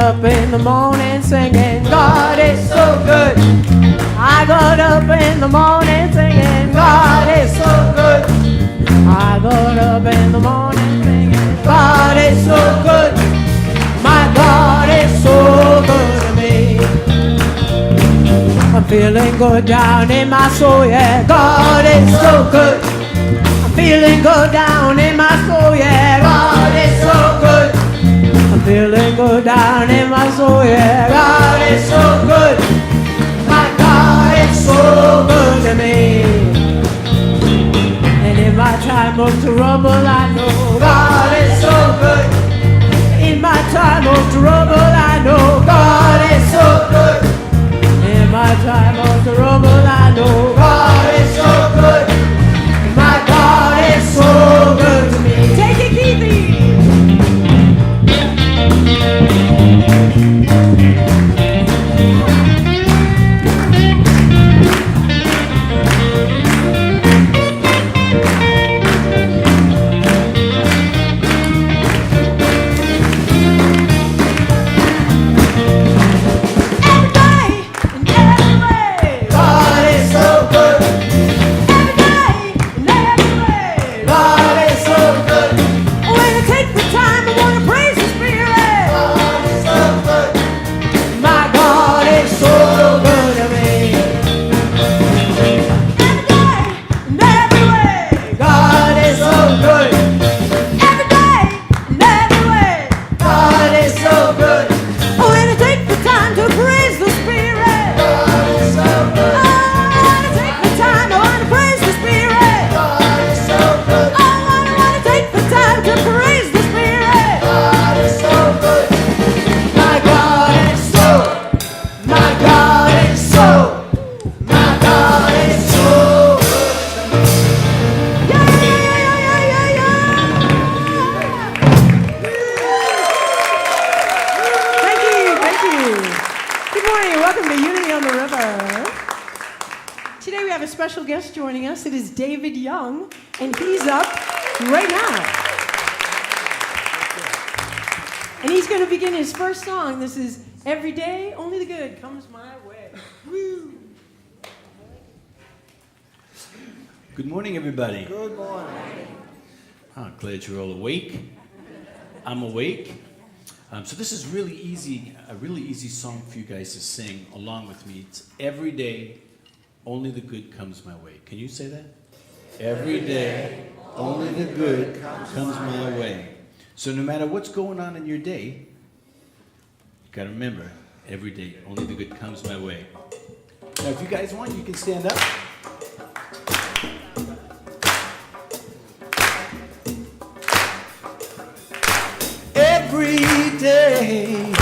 up in the morning singing, God is so good. I got up in the morning singing, God is so good. I got up in the morning singing, God is so good. My God is so good to me. I'm feeling good down in my soul, yeah, God is so good. I'm feeling good down in my soul, yeah, God is so good. I'm feeling good down in my soul, yeah, God is so good. My God is so good to me. And in my time of trouble, I know God is so good. In my time of trouble, I know God is so good. In my time of trouble, I know God is so good. My God is so good to me. Take it, Keithy. It is David Young, and he's up right now. And he's going to begin his first song. This is Every Day, Only the Good Comes My Way. Woo! Good morning, everybody. Good morning. I'm glad you're all awake. I'm awake. So this is really easy, a really easy song for you guys to sing along with me. It's Every Day, Only the Good Comes My Way. Can you say that? Every day, only the good comes my way. So no matter what's going on in your day, you got to remember, every day, only the good comes my way. Now, if you guys want, you can stand up. Every day,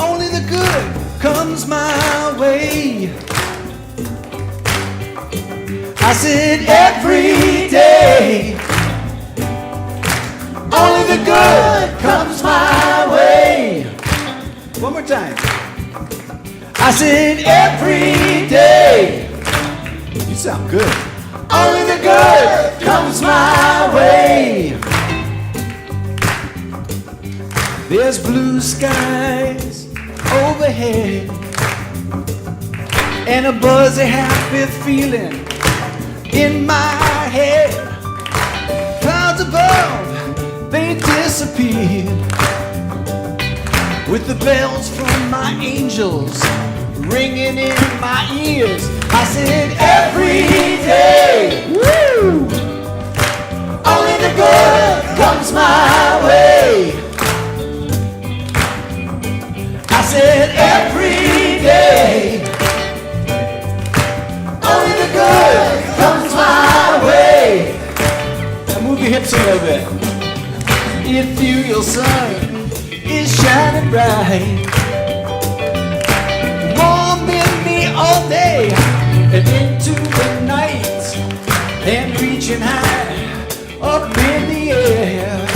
only the good comes my way. I said every day, only the good comes my way. One more time. I said every day, you sound good. Only the good comes my way. There's blue skies overhead and a buzzy happy feeling in my head. Clouds above, they disappeared with the bells from my angels ringing in my ears. I said every day, woo, only the good comes my way. I said every day, only the good comes my way. Now move your hips a little bit. If your sun is shining bright, warming me all day and into the night, and reaching high up in the air.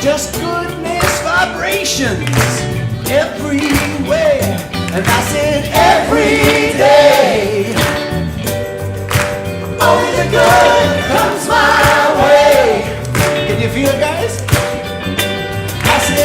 Just goodness vibrations everywhere. And I said every day, only the good comes my way. Can you feel it, guys? I said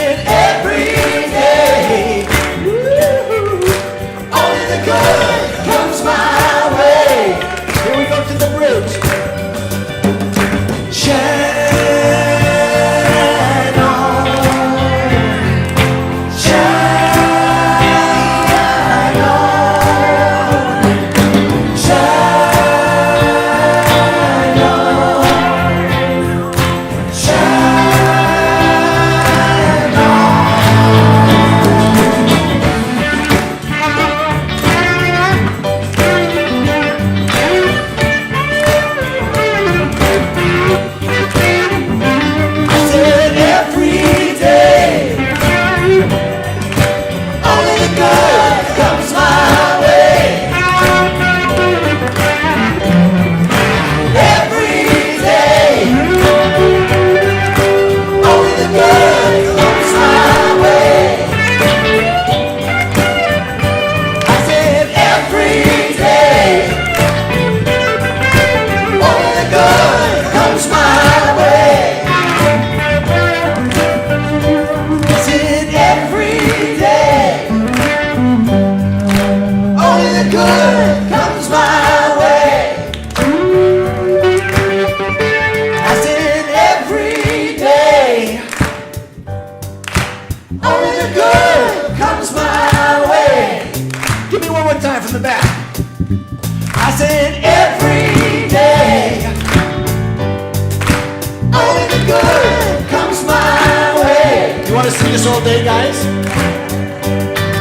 I said every day, only the good comes my way. You want to sing this all day, guys?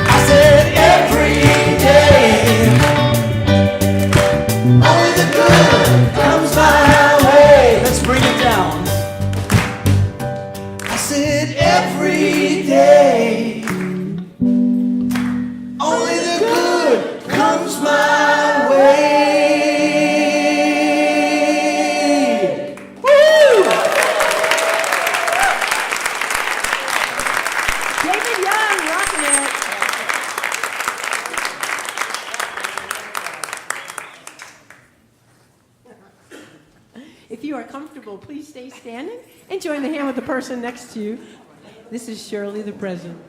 I said every day, only the good comes my way. Let's bring it down. I said every day, only the good comes my way. Woo! David Young, rocking it. If you are comfortable, please stay standing and join the hand with the person next to you. This is Shirley the Present.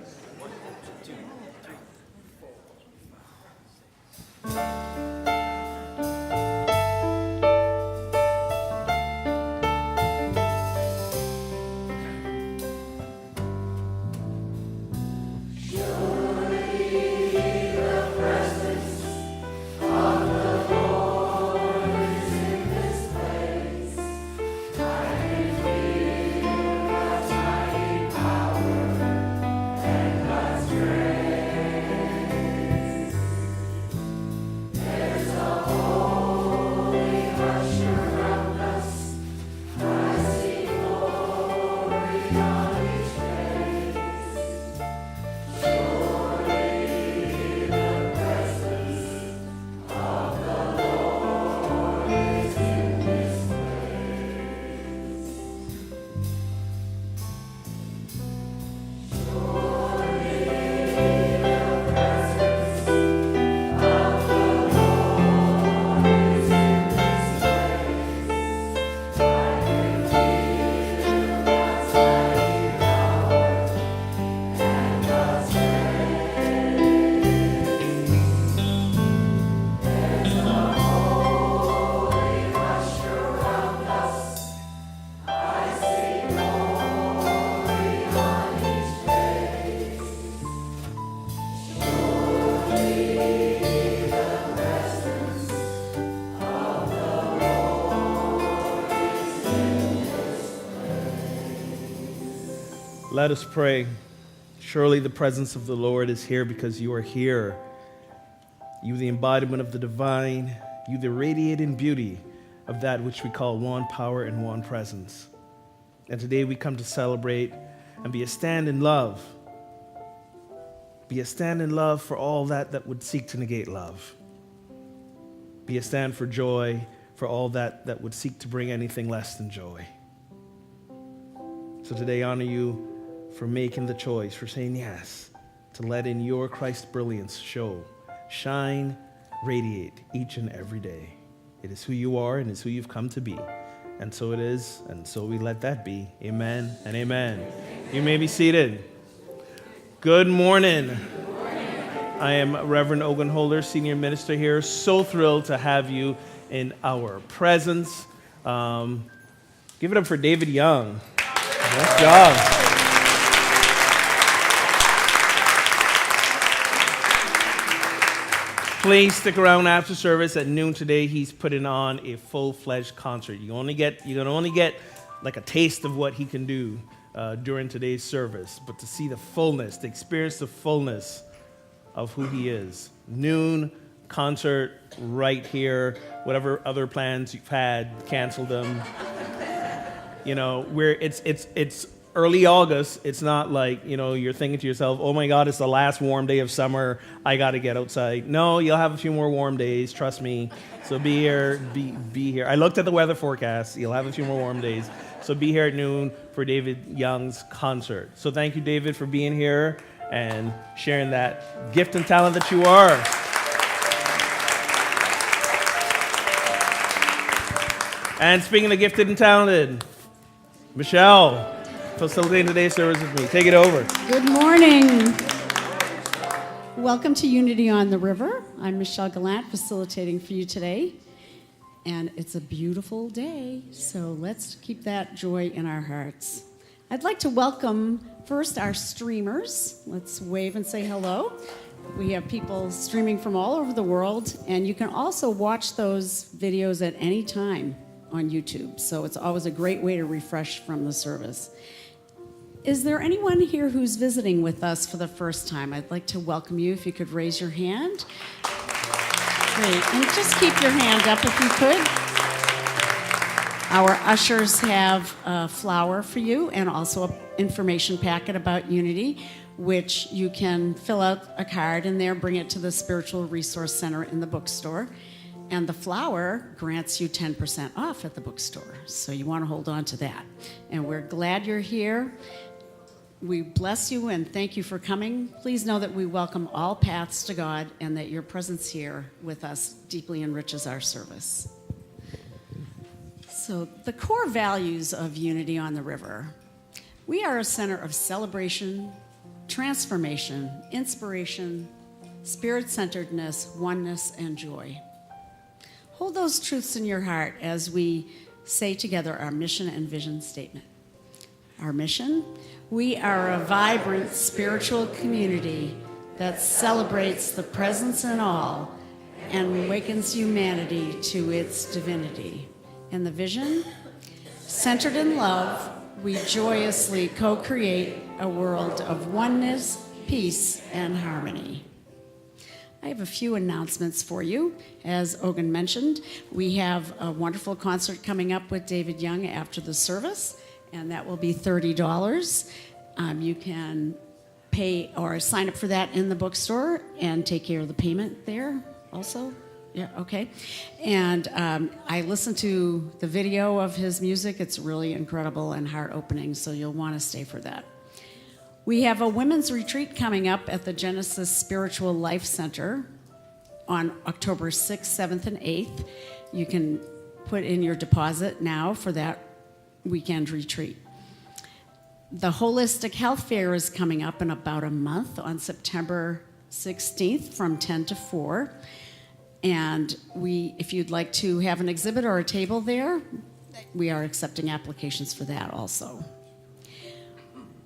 Let us pray. Surely the presence of the Lord is here because you are here. You, the embodiment of the divine, you, the radiating beauty of that which we call one power and one presence. And today we come to celebrate and be a stand in love. Be a stand in love for all that would seek to negate love. Be a stand for joy for all that would seek to bring anything less than joy. So today, honor you for making the choice, for saying yes, to let in your Christ brilliance show, shine, radiate each and every day. It is who you are and it's who you've come to be. And so it is, and so we let that be. Amen and amen. You may be seated. Good morning. I am Reverend Ogun Holder, Senior Minister here. So thrilled to have you in our presence. Give it up for David Young. Nice job. Please stick around after service at noon today. He's putting on a full-fledged concert. You can only get like a taste of what he can do during today's service, but to see the fullness, to experience the fullness of who he is. Noon concert right here. Whatever other plans you've had, cancel them. You know, it's early August. It's not like, you're thinking to yourself, oh my God, it's the last warm day of summer. I got to get outside. No, you'll have a few more warm days. Trust me. So be here. Be here. I looked at the weather forecast. You'll have a few more warm days. So be here at noon for David Young's concert. So thank you, David, for being here and sharing that gift and talent that you are. And speaking of gifted and talented, Michelle, facilitating today's service with me. Take it over. Good morning. Welcome to Unity on the River. I'm Michelle Gallant, facilitating for you today. And it's a beautiful day, so let's keep that joy in our hearts. I'd like to welcome first our streamers. Let's wave and say hello. We have people streaming from all over the world, and you can also watch those videos at any time on YouTube. So it's always a great way to refresh from the service. Is there anyone here who's visiting with us for the first time? I'd like to welcome you. If you could raise your hand. Great. And just keep your hand up if you could. Our ushers have a flower for you and also an information packet about Unity, which you can fill out a card in there, bring it to the Spiritual Resource Center in the bookstore. And the flower grants you 10% off at the bookstore. So you want to hold on to that. And we're glad you're here. We bless you and thank you for coming. Please know that we welcome all paths to God and that your presence here with us deeply enriches our service. So the core values of Unity on the River. We are a center of celebration, transformation, inspiration, spirit-centeredness, oneness, and joy. Hold those truths in your heart as we say together our mission and vision statement. Our mission: we are a vibrant spiritual community that celebrates the presence in all and awakens humanity to its divinity. And the vision: centered in love, we joyously co-create a world of oneness, peace, and harmony. I have a few announcements for you. As Ogun mentioned, we have a wonderful concert coming up with David Young after the service, and that will be $30. You can pay or sign up for that in the bookstore and take care of the payment there also. Yeah, okay. And I listened to the video of his music. It's really incredible and heart-opening, so you'll want to stay for that. We have a women's retreat coming up at the Genesis Spiritual Life Center on October 6th, 7th, and 8th. You can put in your deposit now for that weekend retreat. The Holistic Health Fair is coming up in about a month on September 16th from 10 to 4. And if you'd like to have an exhibit or a table there, we are accepting applications for that also.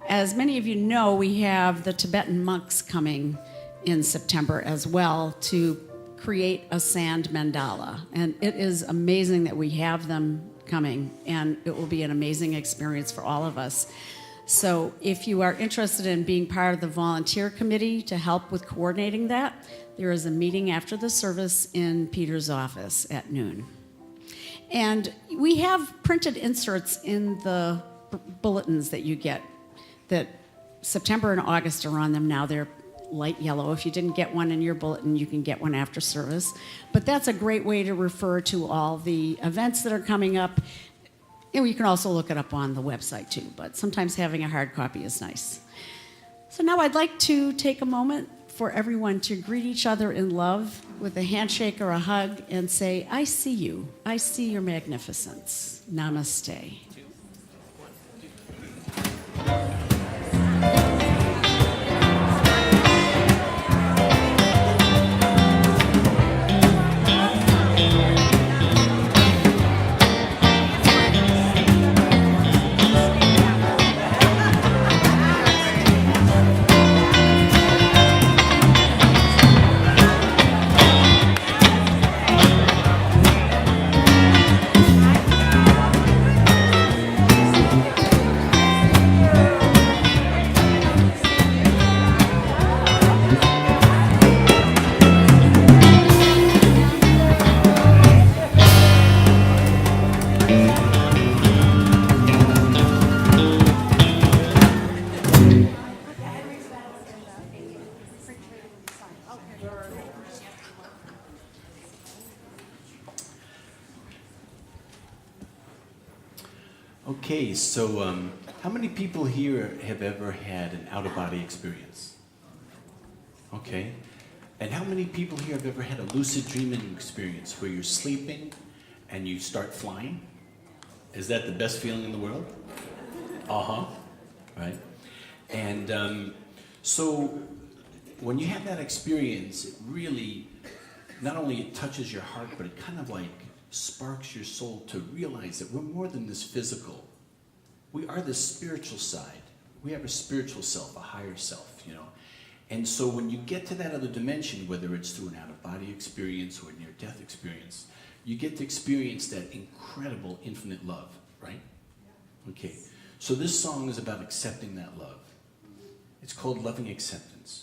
As many of you know, we have the Tibetan monks coming in September as well to create a sand mandala. And it is amazing that we have them coming, and it will be an amazing experience for all of us. So if you are interested in being part of the volunteer committee to help with coordinating that, there is a meeting after the service in Peter's office at noon. And we have printed inserts in the bulletins that you get that September and August are on them now. They're light yellow. If you didn't get one in your bulletin, you can get one after service. But that's a great way to refer to all the events that are coming up. And you can also look it up on the website too, but sometimes having a hard copy is nice. So now I'd like to take a moment for everyone to greet each other in love with a handshake or a hug and say, I see you. I see your magnificence. Namaste. Okay, so how many people here have ever had an out-of-body experience? Okay. And how many people here have ever had a lucid dreaming experience where you're sleeping and you start flying? Is that the best feeling in the world? Uh-huh. Right? And so when you have that experience, it really, not only it touches your heart, but it kind of like sparks your soul to realize that we're more than this physical. We are the spiritual side. We have a spiritual self, a higher self, you know. And so when you get to that other dimension, whether it's through an out-of-body experience or a near-death experience, you get to experience that incredible infinite love, right? Okay, so this song is about accepting that love. It's called Loving Acceptance.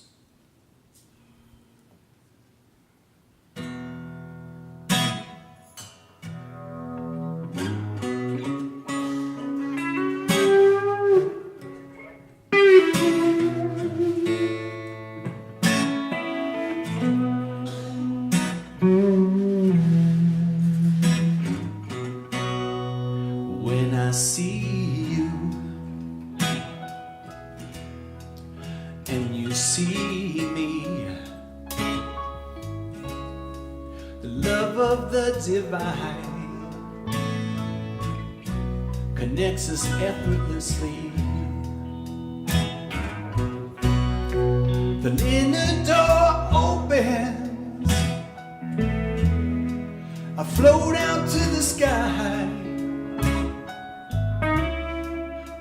When I see you and you see me, the love of the divine connects us effortlessly. The inner door opens, I float out to the sky,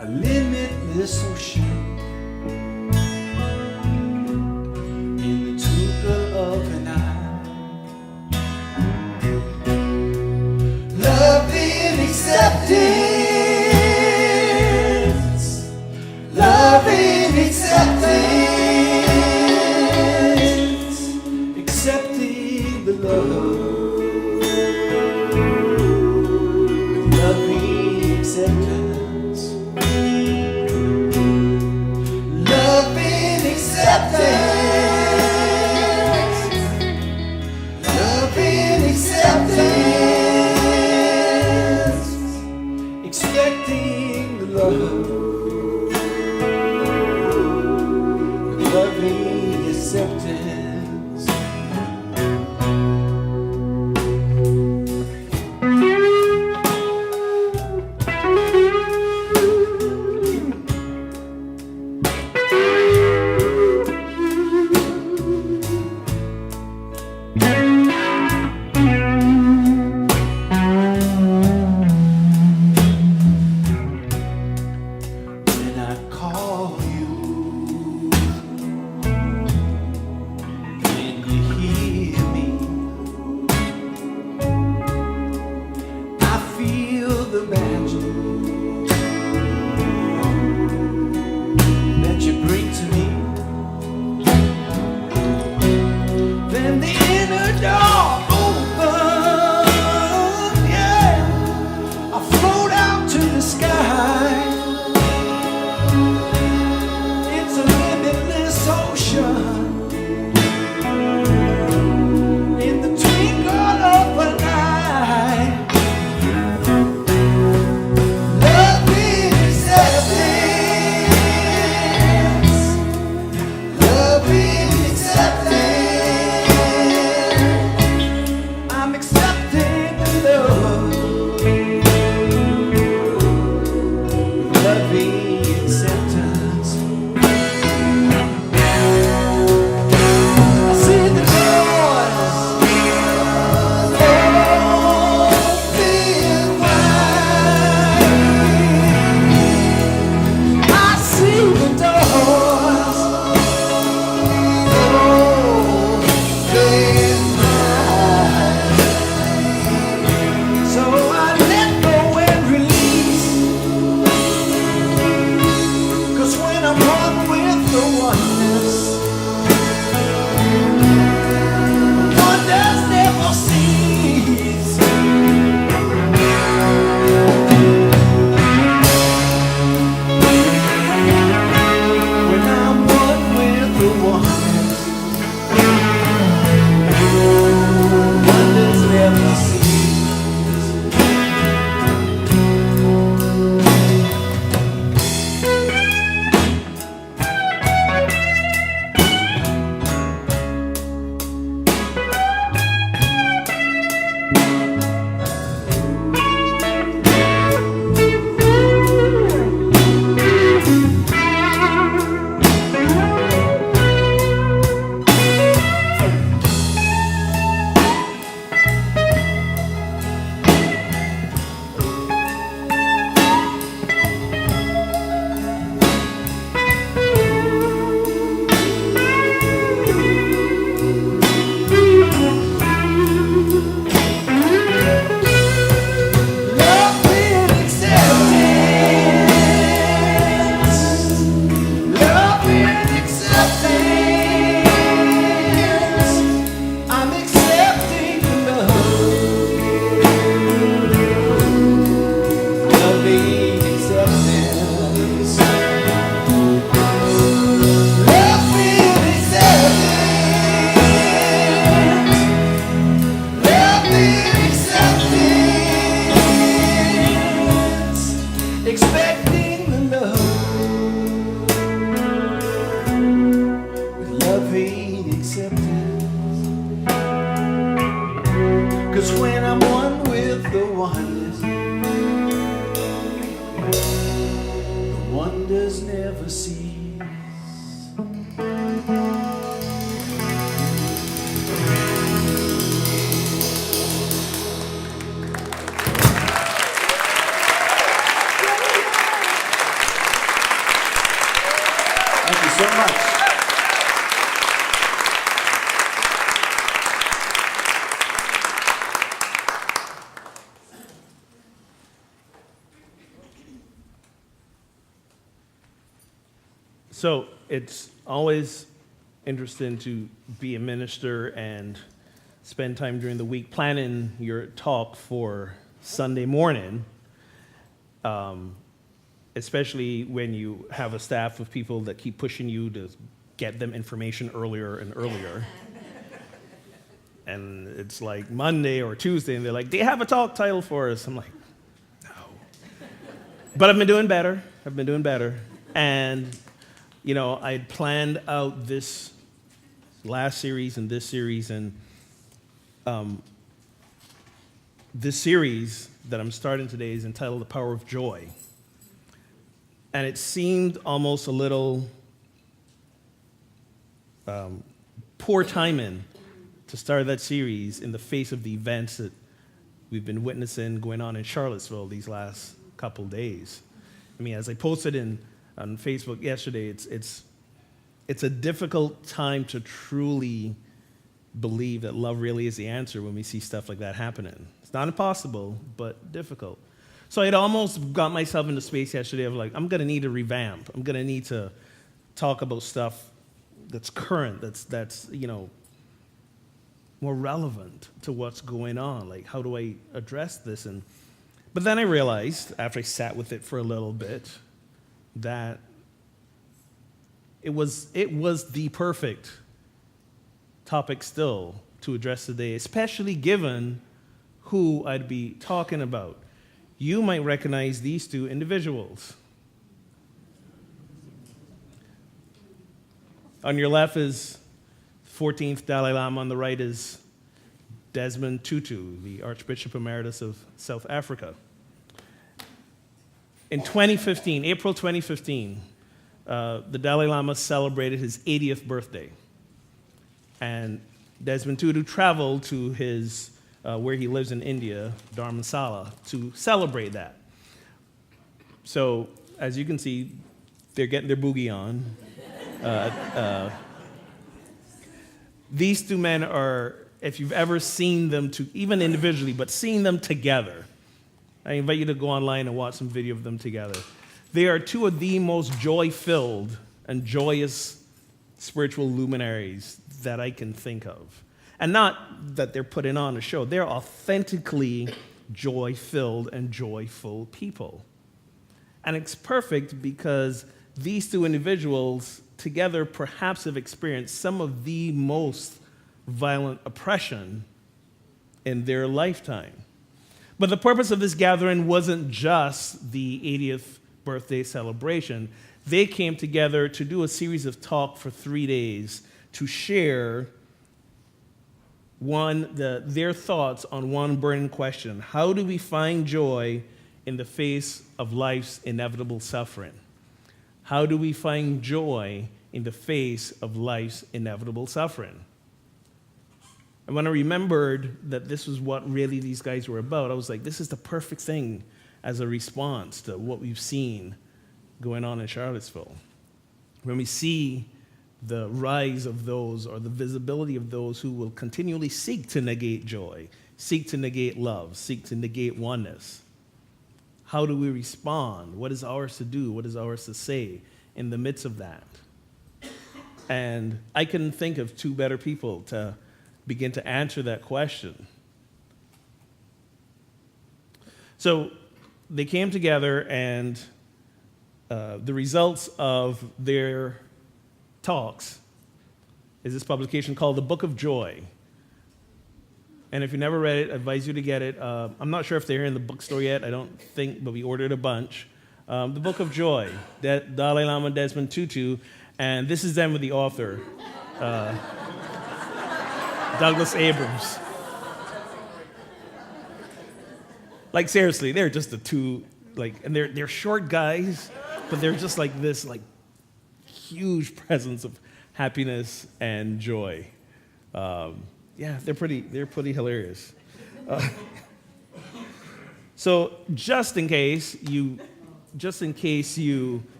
a limitless ocean in the twinkle of an eye. Love in acceptance, love in acceptance, accepting the love, with loving acceptance. Love in acceptance, expecting the love, loving acceptance. So it's always interesting to be a minister and spend time during the week planning your talk for Sunday morning, especially when you have a staff of people that keep pushing you to get them information earlier and earlier. And it's like Monday or Tuesday, and they're like, do you have a talk title for us? I'm like, no. But I've been doing better. And, you know, I had planned out this last series and this series, and this series that I'm starting today is entitled The Power of Joy. And it seemed almost a little poor timing to start that series in the face of the events that we've been witnessing going on in Charlottesville these last couple days. I mean, as I posted on Facebook yesterday, it's a difficult time to truly believe that love really is the answer when we see stuff like that happening. It's not impossible, but difficult. So I'd almost got myself into space yesterday of like, I'm going to need a revamp. I'm going to need to talk about stuff that's current, that's you know, more relevant to what's going on. Like, how do I address this? But then I realized, after I sat with it for a little bit, that it was the perfect topic still to address today, especially given who I'd be talking about. You might recognize these two individuals. On your left is 14th Dalai Lama, on the right is Desmond Tutu, the Archbishop Emeritus of South Africa. In 2015, April 2015, the Dalai Lama celebrated his 80th birthday. And Desmond Tutu traveled to his, where he lives in India, Dharamsala, to celebrate that. So, as you can see, they're getting their boogie on. These two men are, if you've ever seen them, even individually, but seeing them together, I invite you to go online and watch some video of them together. They are two of the most joy-filled and joyous spiritual luminaries that I can think of. And not that they're putting on a show. They're authentically joy-filled and joyful people. And it's perfect because these two individuals together perhaps have experienced some of the most violent oppression in their lifetime. But the purpose of this gathering wasn't just the 80th birthday celebration. They came together to do a series of talks for 3 days to share their thoughts on one burning question. How do we find joy in the face of life's inevitable suffering? How do we find joy in the face of life's inevitable suffering? And when I remembered that this was what really these guys were about, I was like, this is the perfect thing as a response to what we've seen going on in Charlottesville. When we see the rise of those, or the visibility of those who will continually seek to negate joy, seek to negate love, seek to negate oneness. How do we respond? What is ours to do? What is ours to say in the midst of that? And I couldn't think of two better people to begin to answer that question. So they came together, and the results of their talks is this publication called The Book of Joy. And if you never read it, I advise you to get it. I'm not sure if they're in the bookstore yet. I don't think, but we ordered a bunch. The Book of Joy, Dalai Lama Desmond Tutu, and this is them with the author, Douglas Abrams. Like, seriously, they're just the two, like, and they're short guys, but they're just like this, like, huge presence of happiness and joy. Yeah, they're pretty hilarious. So just in case you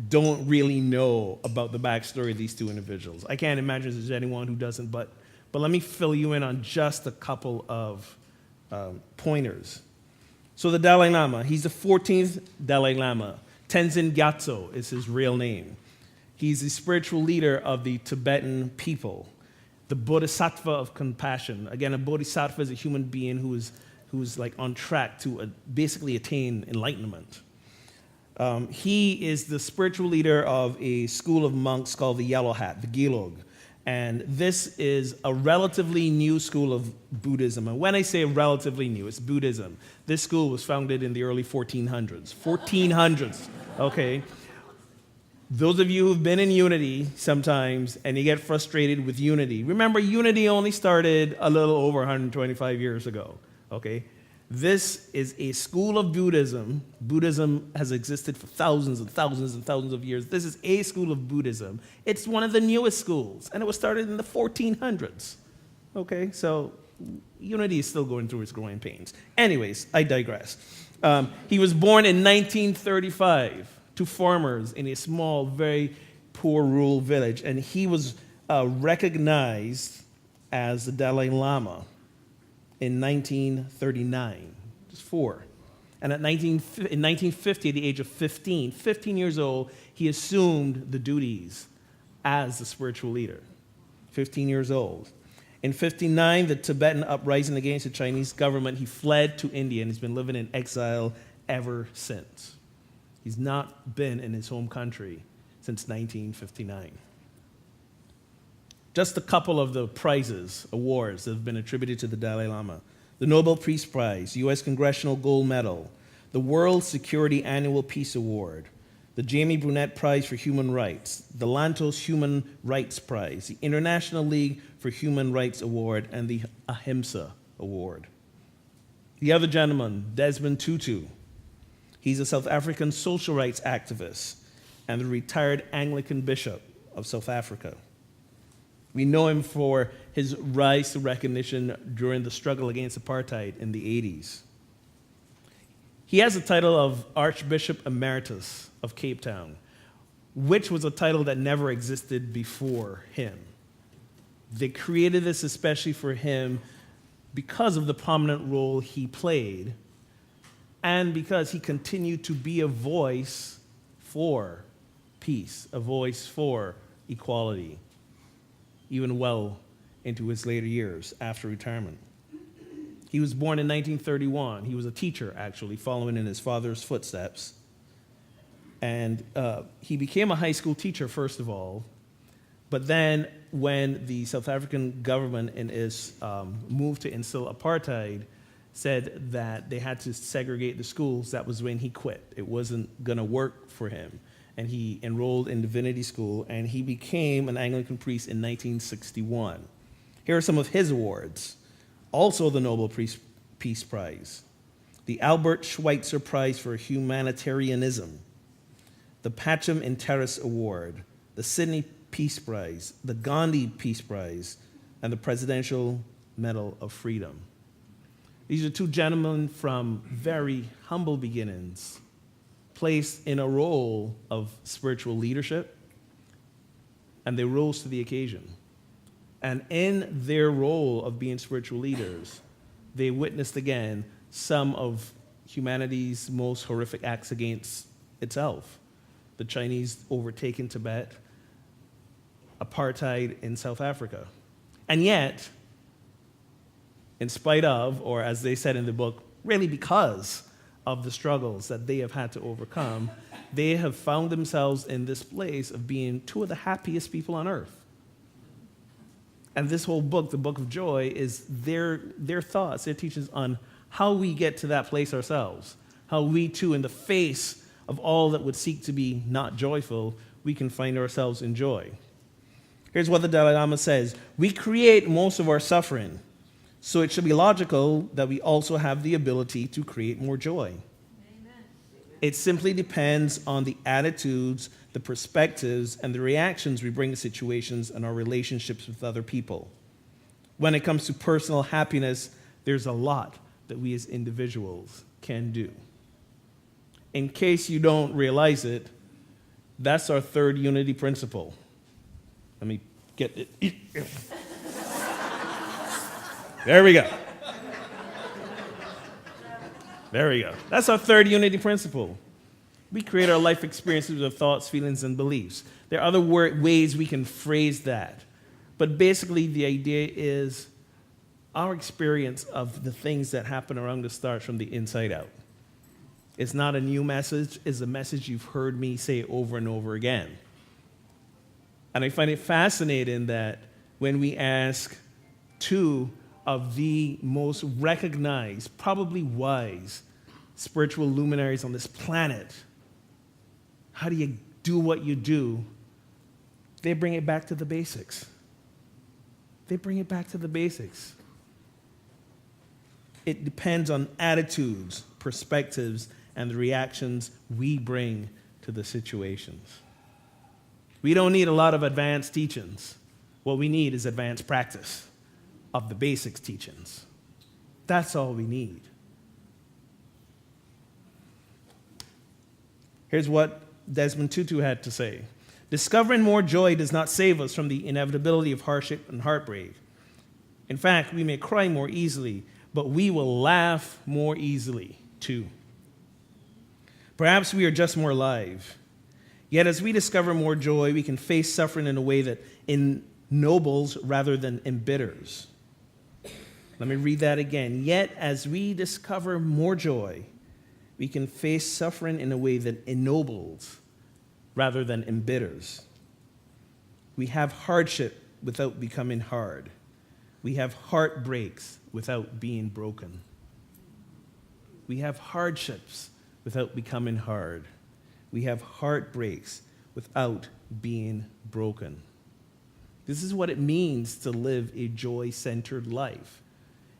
don't really know about the backstory of these two individuals, I can't imagine there's anyone who doesn't, but let me fill you in on just a couple of pointers. So the Dalai Lama, he's the 14th Dalai Lama. Tenzin Gyatso is his real name. He's the spiritual leader of the Tibetan people, the Bodhisattva of compassion. Again, a Bodhisattva is a human being who is like on track to basically attain enlightenment. He is the spiritual leader of a school of monks called the Yellow Hat, the Gelug. And this is a relatively new school of Buddhism. And when I say relatively new, it's Buddhism. This school was founded in the early 1400s. 1400s, okay? Those of you who've been in Unity sometimes and you get frustrated with Unity, remember Unity only started a little over 125 years ago, okay? This is a school of Buddhism. Buddhism has existed for thousands and thousands and thousands of years. This is a school of Buddhism. It's one of the newest schools, and it was started in the 1400s. Okay, so Unity is still going through its growing pains. Anyways, I digress. He was born in 1935 to farmers in a small, very poor rural village, and he was recognized as the Dalai Lama in 1939, just 4. And in 1950, at the age of 15 years old, he assumed the duties as the spiritual leader. 15 years old. In 59, the Tibetan uprising against the Chinese government, he fled to India and he's been living in exile ever since. He's not been in his home country since 1959. Just a couple of the prizes, awards that have been attributed to the Dalai Lama. The Nobel Peace Prize, U.S. Congressional Gold Medal, the World Security Annual Peace Award, the Jamie Brunette Prize for Human Rights, the Lantos Human Rights Prize, the International League for Human Rights Award, and the Ahimsa Award. The other gentleman, Desmond Tutu, he's a South African social rights activist and the retired Anglican bishop of South Africa. We know him for his rise to recognition during the struggle against apartheid in the 80s. He has the title of Archbishop Emeritus of Cape Town, which was a title that never existed before him. They created this especially for him because of the prominent role he played and because he continued to be a voice for peace, a voice for equality, even well into his later years after retirement. He was born in 1931. He was a teacher, actually, following in his father's footsteps. And he became a high school teacher, first of all. But then when the South African government in its move to instill apartheid said that they had to segregate the schools, that was when he quit. It wasn't going to work for him. And he enrolled in divinity school, and he became an Anglican priest in 1961. Here are some of his awards. Also the Nobel Peace Prize, the Albert Schweitzer Prize for Humanitarianism, the Pacham Interis Award, the Sydney Peace Prize, the Gandhi Peace Prize, and the Presidential Medal of Freedom. These are two gentlemen from very humble beginnings, placed in a role of spiritual leadership, and they rose to the occasion. And in their role of being spiritual leaders, they witnessed again some of humanity's most horrific acts against itself. The Chinese overtaking Tibet, apartheid in South Africa. And yet, in spite of, or as they said in the book, really because of the struggles that they have had to overcome, they have found themselves in this place of being two of the happiest people on earth. And this whole book, the Book of Joy, is their thoughts, their teachings on how we get to that place ourselves, how we too, in the face of all that would seek to be not joyful, we can find ourselves in joy. Here's what the Dalai Lama says: we create most of our suffering, so it should be logical that we also have the ability to create more joy. Amen. It simply depends on the attitudes, the perspectives, and the reactions we bring to situations and our relationships with other people. When it comes to personal happiness, there's a lot that we as individuals can do. In case you don't realize it, that's our third unity principle. Let me get it. There we go. There we go. That's our third unity principle. We create our life experiences with thoughts, feelings, and beliefs. There are other ways we can phrase that. But basically, the idea is our experience of the things that happen around us starts from the inside out. It's not a new message. It's a message you've heard me say over and over again. And I find it fascinating that when we ask two of the most recognized, probably wise, spiritual luminaries on this planet, how do you do what you do? They bring it back to the basics. They bring it back to the basics. It depends on attitudes, perspectives, and the reactions we bring to the situations. We don't need a lot of advanced teachings. What we need is advanced practice of the basics teachings. That's all we need. Here's what Desmond Tutu had to say. Discovering more joy does not save us from the inevitability of hardship and heartbreak. In fact, we may cry more easily, but we will laugh more easily, too. Perhaps we are just more alive. Yet as we discover more joy, we can face suffering in a way that ennobles rather than embitters. Let me read that again. Yet as we discover more joy, we can face suffering in a way that ennobles rather than embitters. We have hardship without becoming hard. We have heartbreaks without being broken. We have hardships without becoming hard. We have heartbreaks without being broken. This is what it means to live a joy-centered life.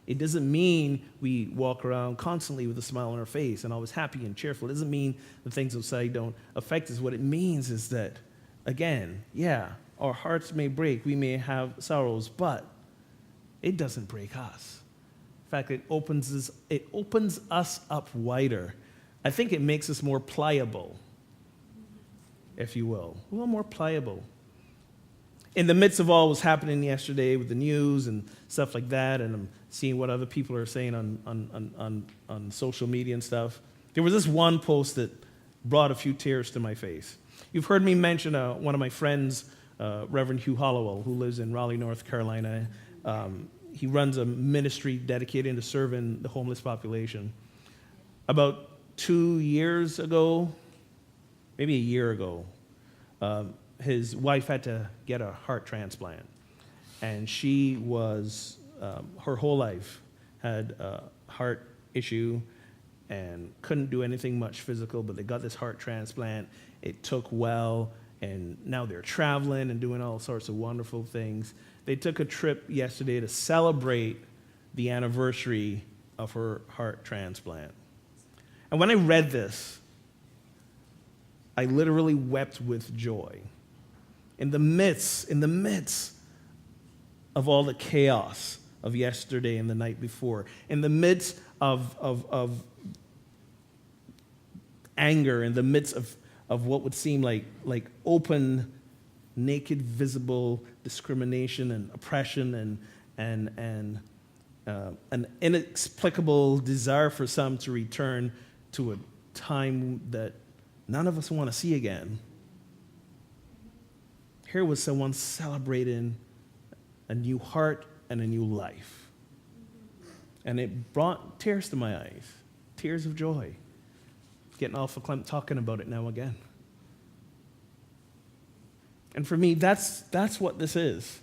It doesn't mean we walk around constantly with a smile on our face and always happy and cheerful. It doesn't mean the things outside don't affect us. What it means is that, again, yeah, our hearts may break, we may have sorrows, but it doesn't break us. In fact, it opens us up wider. I think it makes us more pliable, if you will, a little more pliable. In the midst of all what was happening yesterday with the news and stuff like that, and I'm seeing what other people are saying on social media and stuff, there was this one post that brought a few tears to my face. You've heard me mention one of my friends, Reverend Hugh Hollowell, who lives in Raleigh, North Carolina. He runs a ministry dedicated to serving the homeless population. About 2 years ago, maybe a year ago, his wife had to get a heart transplant. And she was, her whole life, had a heart issue and couldn't do anything much physical, but they got this heart transplant. It took well, and now they're traveling and doing all sorts of wonderful things. They took a trip yesterday to celebrate the anniversary of her heart transplant. And when I read this, I literally wept with joy. In the midst of all the chaos of yesterday and the night before, in the midst of anger, in the midst of what would seem like open, naked, visible discrimination and oppression and an inexplicable desire for some to return to a time that none of us want to see again. Here was someone celebrating a new heart and a new life. And it brought tears to my eyes, tears of joy. Getting all verklempt talking about it now again. And for me, that's what this is.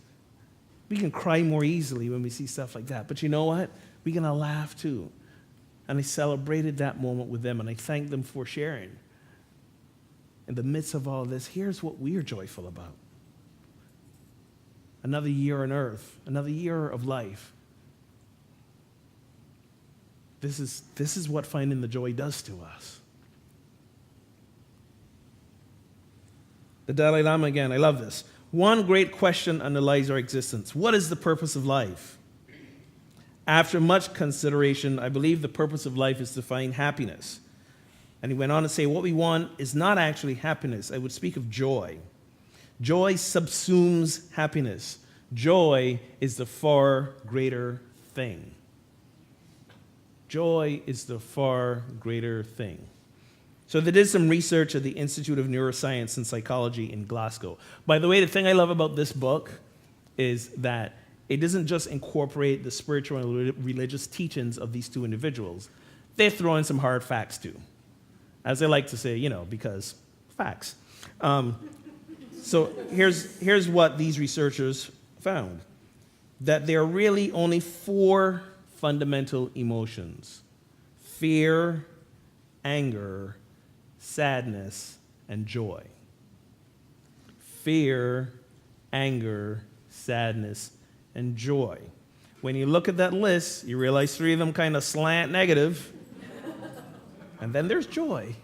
We can cry more easily when we see stuff like that. But you know what? We're going to laugh too. And I celebrated that moment with them, and I thanked them for sharing. In the midst of all this, here's what we're joyful about. Another year on earth, another year of life. This is what finding the joy does to us. The Dalai Lama again, I love this. One great question underlies our existence. What is the purpose of life? After much consideration, I believe the purpose of life is to find happiness. And he went on to say, what we want is not actually happiness. I would speak of joy. Joy subsumes happiness. Joy is the far greater thing. Joy is the far greater thing. So they did some research at the Institute of Neuroscience and Psychology in Glasgow. By the way, the thing I love about this book is that it doesn't just incorporate the spiritual and religious teachings of these two individuals. They throw in some hard facts too. As they like to say, because facts. So here's what these researchers found. That there are really only 4 fundamental emotions: fear, anger, sadness, and joy. Fear, anger, sadness, and joy. When you look at that list, you realize 3 of them kind of slant negative. And then there's joy.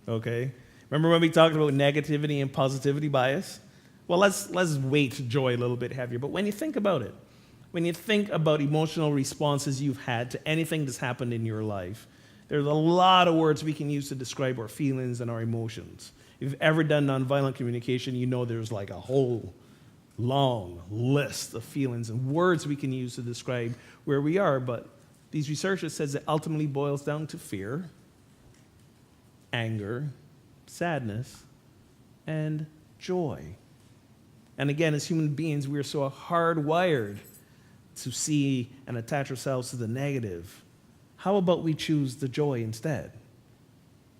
Okay? Remember when we talked about negativity and positivity bias? Well, let's weight joy a little bit heavier. But when you think about it, when you think about emotional responses you've had to anything that's happened in your life, there's a lot of words we can use to describe our feelings and our emotions. If you've ever done nonviolent communication, you know there's like a whole long list of feelings and words we can use to describe where we are. But these researchers says it ultimately boils down to fear, anger, sadness, and joy. And again, as human beings, we are so hardwired to see and attach ourselves to the negative. How about we choose the joy instead?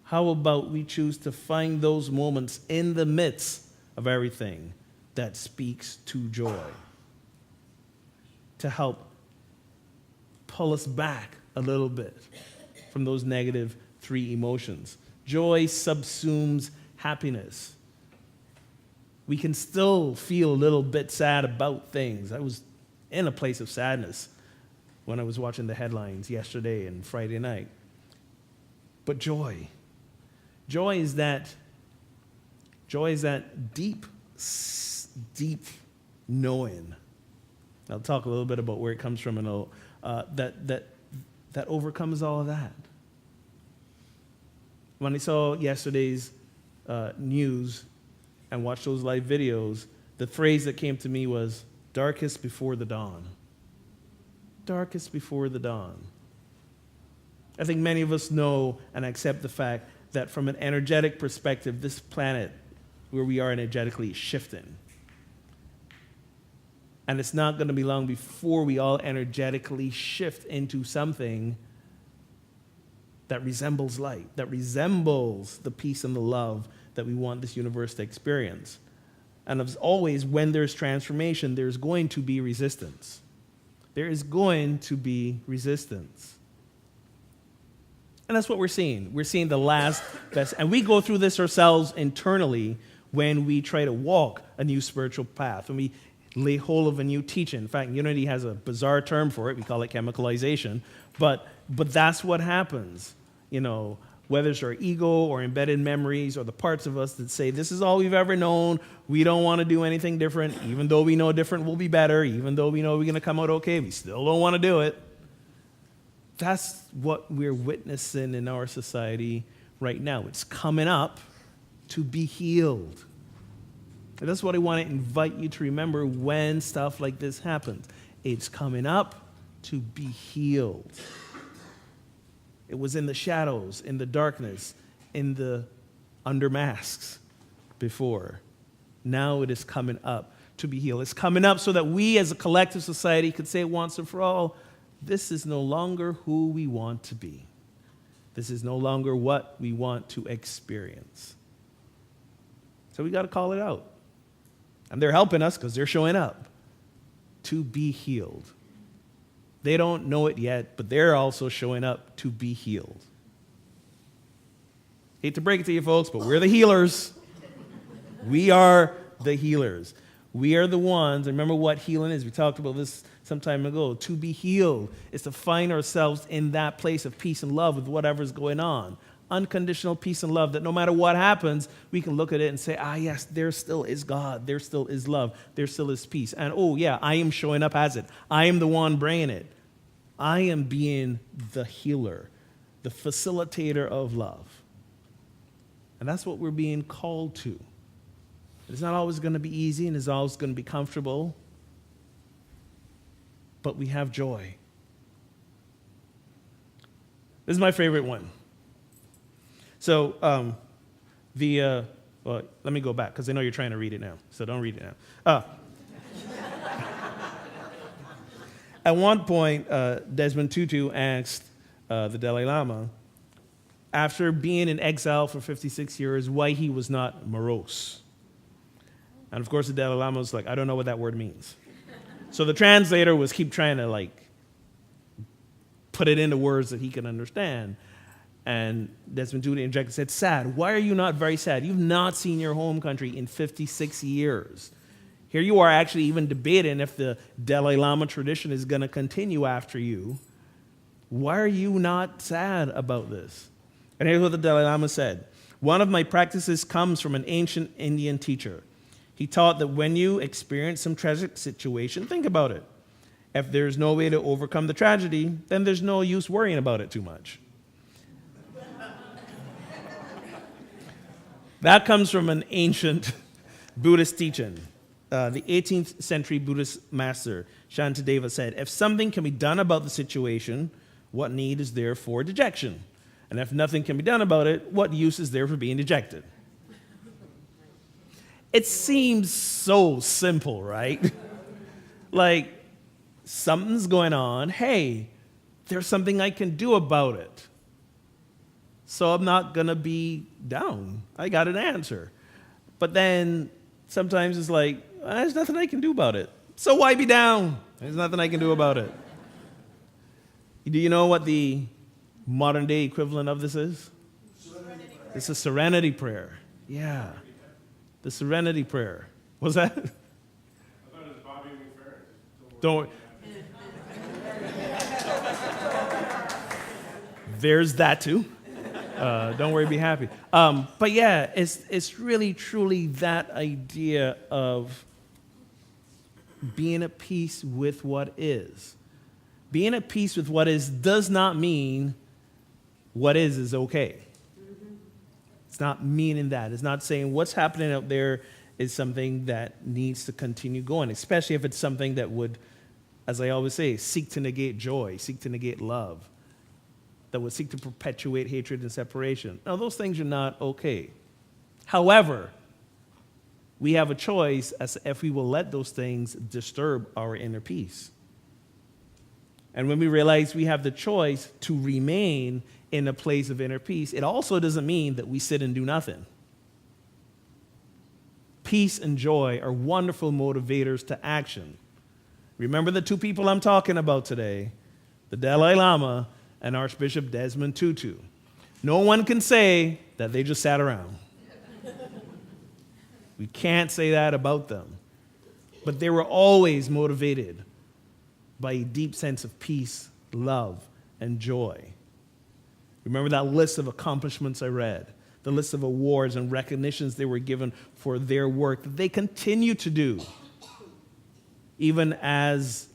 How about we choose to find those moments in the midst of everything that speaks to joy, to help pull us back a little bit from those negative 3 emotions. Joy subsumes happiness. We can still feel a little bit sad about things. I was in a place of sadness when I was watching the headlines yesterday and Friday night. But joy is that deep knowing. I'll talk a little bit about where it comes from and that overcomes all of that. When I saw yesterday's news and watched those live videos, the phrase that came to me was, darkest before the dawn. Darkest before the dawn. I think many of us know and accept the fact that from an energetic perspective, this planet, where we are energetically, is shifting. And it's not going to be long before we all energetically shift into something that resembles light, that resembles the peace and the love that we want this universe to experience. And as always, when there's transformation, there's going to be resistance. There is going to be resistance. And that's what we're seeing. We're seeing the last best. And we go through this ourselves internally when we try to walk a new spiritual path, when we lay hold of a new teaching. In fact, Unity has a bizarre term for it. We call it chemicalization. But that's what happens. Whether it's our ego or embedded memories or the parts of us that say, this is all we've ever known, we don't want to do anything different, even though we know different will be better, even though we know we're going to come out okay, we still don't want to do it. That's what we're witnessing in our society right now. It's coming up to be healed. And that's what I want to invite you to remember when stuff like this happens. It's coming up to be healed. It was in the shadows, in the darkness, in the under masks before. Now it is coming up to be healed. It's coming up so that we as a collective society could say once and for all, this is no longer who we want to be. This is no longer what we want to experience. So we got to call it out. And they're helping us because they're showing up to be healed. They don't know it yet, but they're also showing up to be healed. Hate to break it to you folks, but we're the healers. We are the healers. We are the ones, remember what healing is. We talked about this some time ago. To be healed is to find ourselves in that place of peace and love with whatever's going on. Unconditional peace and love that no matter what happens, we can look at it and say, yes, there still is God. There still is love. There still is peace. And I am showing up as it. I am the one bringing it. I am being the healer, the facilitator of love. And that's what we're being called to. It's not always going to be easy and it's always going to be comfortable, but we have joy. This is my favorite one. So well, let me go back because I know you're trying to read it now. So don't read it now. At one point, Desmond Tutu asked the Dalai Lama, after being in exile for 56 years, why he was not morose. And of course, the Dalai Lama was like, I don't know what that word means. So the translator was keep trying to put it into words that he could understand. And Desmond Tutu interjected and said, sad. Why are you not very sad? You've not seen your home country in 56 years. Here you are actually even debating if the Dalai Lama tradition is going to continue after you. Why are you not sad about this? And here's what the Dalai Lama said. One of my practices comes from an ancient Indian teacher. He taught that when you experience some tragic situation, think about it. If there's no way to overcome the tragedy, then there's no use worrying about it too much. That comes from an ancient Buddhist teaching. The 18th century Buddhist master, Shantideva, said, if something can be done about the situation, what need is there for dejection? And if nothing can be done about it, what use is there for being dejected? It seems so simple, right? Like, something's going on. Hey, there's something I can do about it. So I'm not going to be down. I got an answer. But then sometimes it's like, there's nothing I can do about it. So why be down? There's nothing I can do about it. Do you know what the modern day equivalent of this is? It's a serenity prayer. Yeah. The serenity prayer. What's that? I thought it was Bobby McFerrin. Don't. There's that too. Don't worry, be happy. But yeah, it's really, truly that idea of being at peace with what is. Being at peace with what is does not mean what is okay. It's not meaning that. It's not saying what's happening out there is something that needs to continue going, especially if it's something that would, as I always say, seek to negate joy, seek to negate love, that would seek to perpetuate hatred and separation. Now, those things are not okay. However, we have a choice as if we will let those things disturb our inner peace. And when we realize we have the choice to remain in a place of inner peace, it also doesn't mean that we sit and do nothing. Peace and joy are wonderful motivators to action. Remember the two people I'm talking about today, the Dalai Lama and Archbishop Desmond Tutu. No one can say that they just sat around. We can't say that about them. But they were always motivated by a deep sense of peace, love, and joy. Remember that list of accomplishments I read, the list of awards and recognitions they were given for their work that they continue to do, even as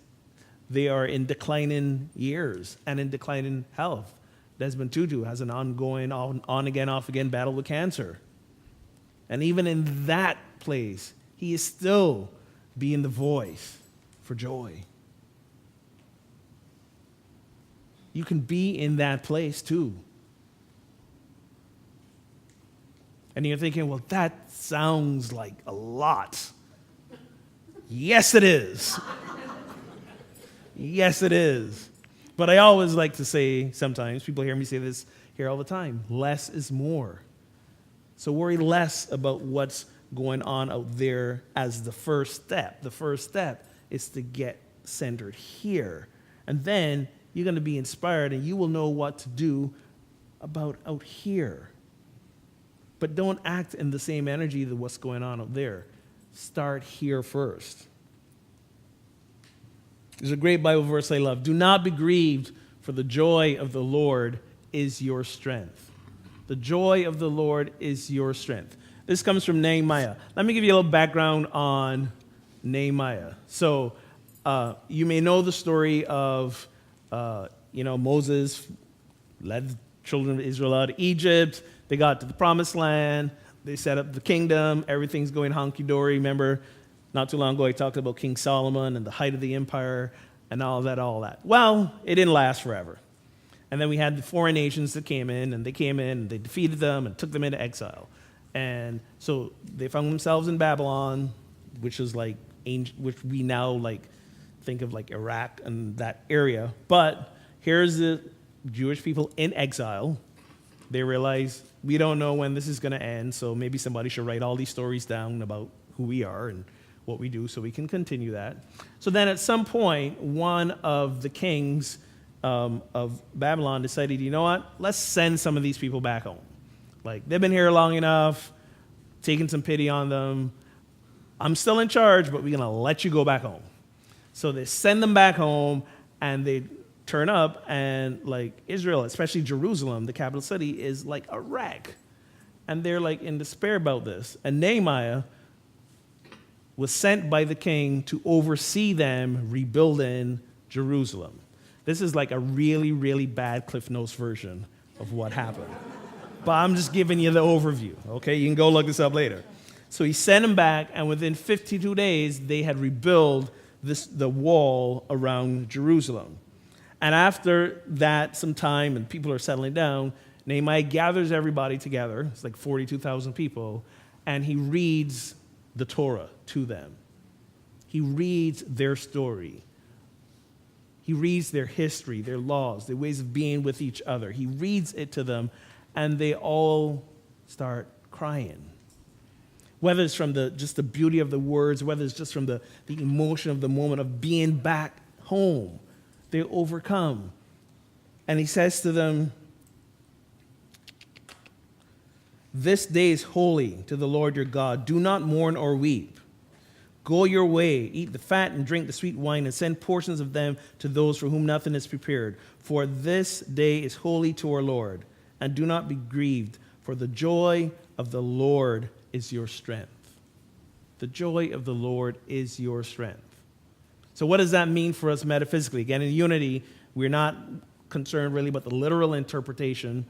they are in declining years and in declining health. Desmond Tutu has an ongoing, on-again, off-again battle with cancer. And even in that place, he is still being the voice for joy. You can be in that place too. And you're thinking, well, that sounds like a lot. Yes, it is. Yes, it is. But I always like to say, sometimes, people hear me say this here all the time, less is more. So worry less about what's going on out there as the first step. The first step is to get centered here. And then you're going to be inspired and you will know what to do about out here. But don't act in the same energy that what's going on out there. Start here first. There's a great Bible verse I love. Do not be grieved, for the joy of the Lord is your strength. The joy of the Lord is your strength. This comes from Nehemiah. Let me give you a little background on Nehemiah. So you may know the story of Moses led the children of Israel out of Egypt. They got to the promised land. They set up the kingdom. Everything's going honky-dory. Remember, not too long ago, I talked about King Solomon and the height of the empire and all that. Well, it didn't last forever. And then we had the foreign nations that came in, and they defeated them and took them into exile. And so they found themselves in Babylon, which is like which we now like think of like Iraq and that area. But here's the Jewish people in exile. They realize we don't know when this is going to end, so maybe somebody should write all these stories down about who we are and what we do so we can continue that. So then at some point, one of the kings of Babylon decided, you know what, let's send some of these people back home. Like, they've been here long enough, taking some pity on them. I'm still in charge, but we're going to let you go back home. So they send them back home, and they turn up, and like Israel, especially Jerusalem, the capital city, is like a wreck. And they're like in despair about this. And Nehemiah was sent by the king to oversee them rebuilding Jerusalem. This is like a really, really bad Cliff Notes version of what happened. But I'm just giving you the overview, okay? You can go look this up later. So he sent them back, and within 52 days, they had rebuilt the wall around Jerusalem. And after that, some time, and people are settling down, Nehemiah gathers everybody together. It's like 42,000 people, and he reads the Torah to them. He reads their story. He reads their history, their laws, their ways of being with each other. He reads it to them, and they all start crying. Whether it's from just the beauty of the words, whether it's just from the emotion of the moment of being back home, they overcome. And he says to them, "This day is holy to the Lord your God. Do not mourn or weep. Go your way, eat the fat and drink the sweet wine, and send portions of them to those for whom nothing is prepared. For this day is holy to our Lord. And do not be grieved, for the joy of the Lord is your strength." The joy of the Lord is your strength. So what does that mean for us metaphysically? Again, in unity, we're not concerned really about the literal interpretation,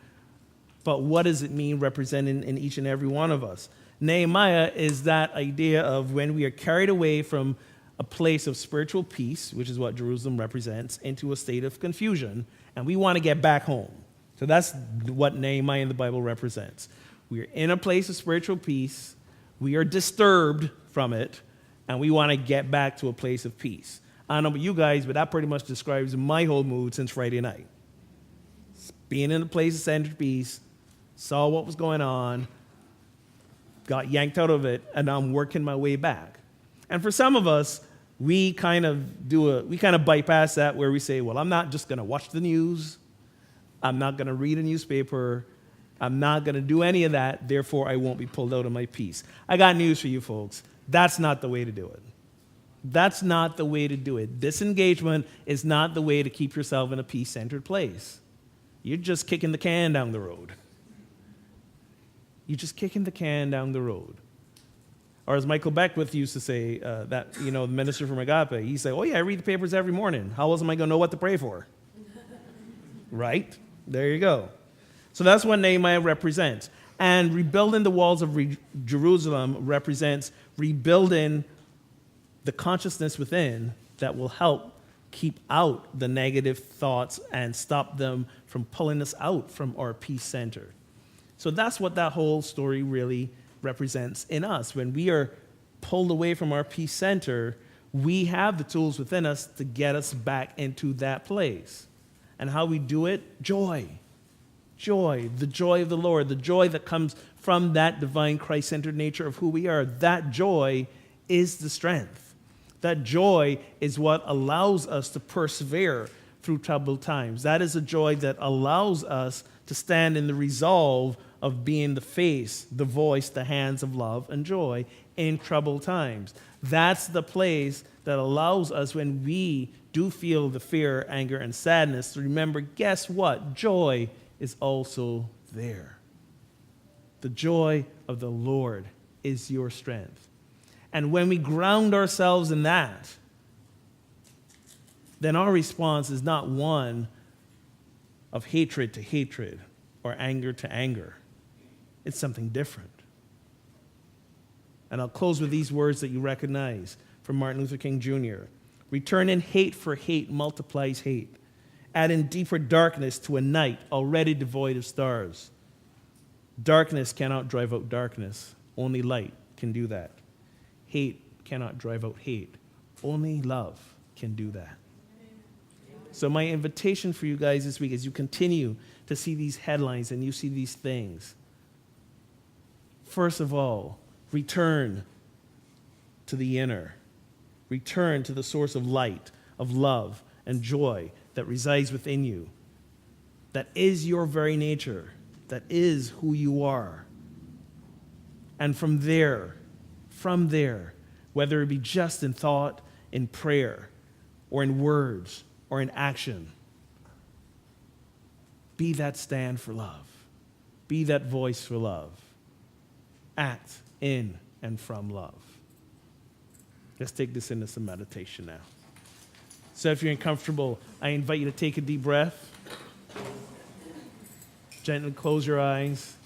but what does it mean representing in each and every one of us? Nehemiah is that idea of when we are carried away from a place of spiritual peace, which is what Jerusalem represents, into a state of confusion, and we want to get back home. So that's what Nehemiah in the Bible represents. We are in a place of spiritual peace, we are disturbed from it, and we want to get back to a place of peace. I don't know about you guys, but that pretty much describes my whole mood since Friday night. Being in a place of centered peace, saw what was going on, got yanked out of it, and I'm working my way back. And for some of us, we kind of bypass that where we say, well, I'm not just going to watch the news. I'm not going to read a newspaper. I'm not going to do any of that. Therefore, I won't be pulled out of my peace. I got news for you folks. That's not the way to do it. That's not the way to do it. Disengagement is not the way to keep yourself in a peace-centered place. You're just kicking the can down the road. You're just kicking the can down the road. Or as Michael Beckwith used to say, the minister from Agape, he said, "Oh yeah, I read the papers every morning. How else am I going to know what to pray for?" Right? There you go. So that's what Nehemiah represents. And rebuilding the walls of Jerusalem represents rebuilding the consciousness within that will help keep out the negative thoughts and stop them from pulling us out from our peace center. So that's what that whole story really represents in us. When we are pulled away from our peace center, we have the tools within us to get us back into that place. And how we do it? Joy. Joy, the joy of the Lord, the joy that comes from that divine Christ-centered nature of who we are. That joy is the strength. That joy is what allows us to persevere through troubled times. That is a joy that allows us to stand in the resolve of being the face, the voice, the hands of love and joy in troubled times. That's the place that allows us, when we do feel the fear, anger, and sadness, to remember, guess what? Joy is also there. The joy of the Lord is your strength. And when we ground ourselves in that, then our response is not one of hatred to hatred or anger to anger. It's something different. And I'll close with these words that you recognize from Martin Luther King Jr. "Returning hate for hate multiplies hate, adding deeper darkness to a night already devoid of stars. Darkness cannot drive out darkness. Only light can do that. Hate cannot drive out hate. Only love can do that. So my invitation for you guys this week, as you continue to see these headlines and you see these things, first of all, return to the inner. Return to the source of light, of love, and joy that resides within you. That is your very nature. That is who you are. And from there, whether it be just in thought, in prayer, or in words, or in action, be that stand for love. Be that voice for love. Act in and from love. Let's take this into some meditation now. So if you're uncomfortable, I invite you to take a deep breath. Gently close your eyes.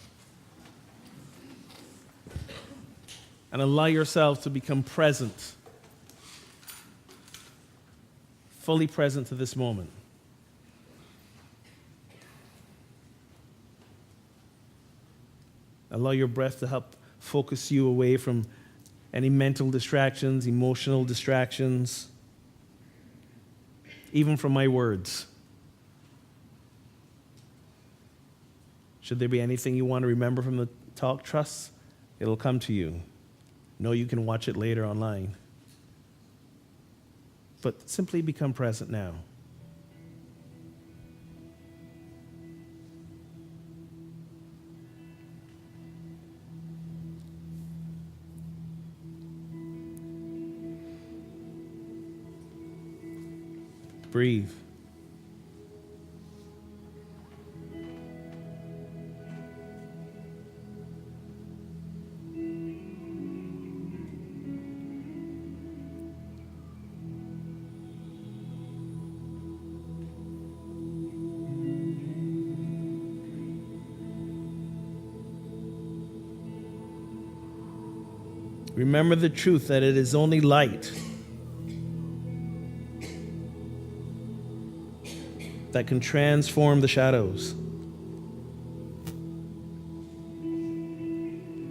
And allow yourself to become present. Fully present to this moment. Allow your breath to help focus you away from any mental distractions, emotional distractions, even from my words. Should there be anything you want to remember from the talk, trust it'll come to you. Know you can watch it later online. But simply become present now. Breathe. Remember the truth that it is only light that can transform the shadows.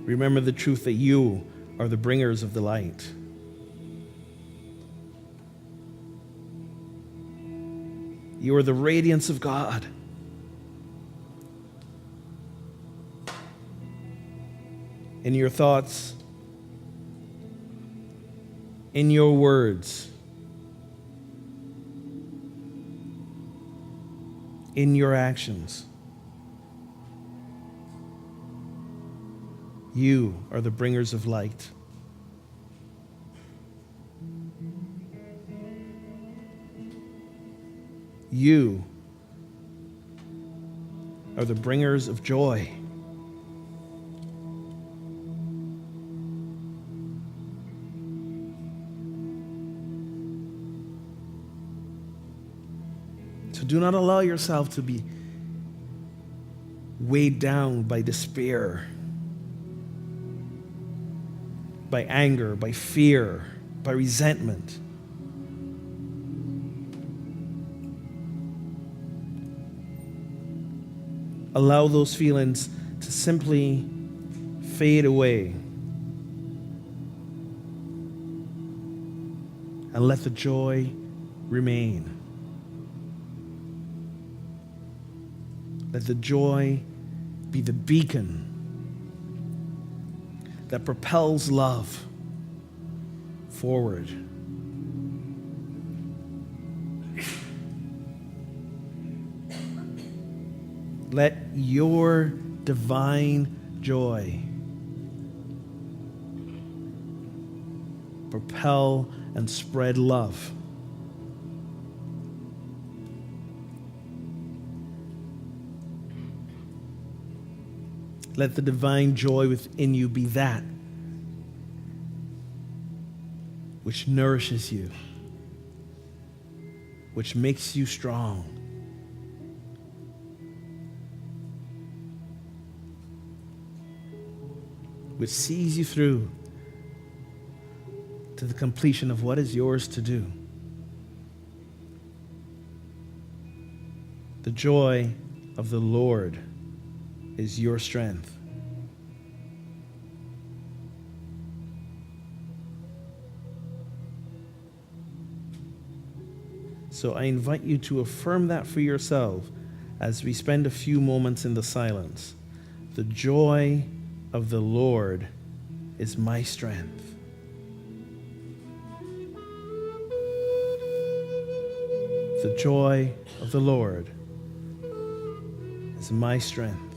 Remember the truth that you are the bringers of the light. You are the radiance of God. In your thoughts, in your words, in your actions. You are the bringers of light. You are the bringers of joy. So do not allow yourself to be weighed down by despair, by anger, by fear, by resentment. Allow those feelings to simply fade away. And let the joy remain. Let the joy be the beacon that propels love forward. Let your divine joy propel and spread love. Let the divine joy within you be that which nourishes you, which makes you strong, which sees you through to the completion of what is yours to do. The joy of the Lord is your strength. So I invite you to affirm that for yourself as we spend a few moments in the silence. The joy of the Lord is my strength. The joy of the Lord is my strength.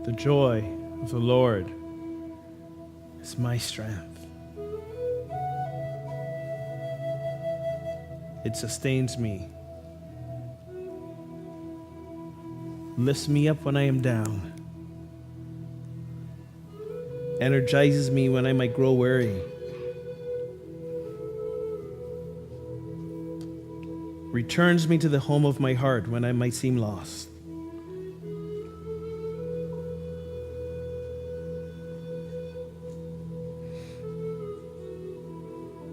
The joy of the Lord is my strength. It sustains me, lifts me up when I am down, energizes me when I might grow weary, returns me to the home of my heart when I might seem lost.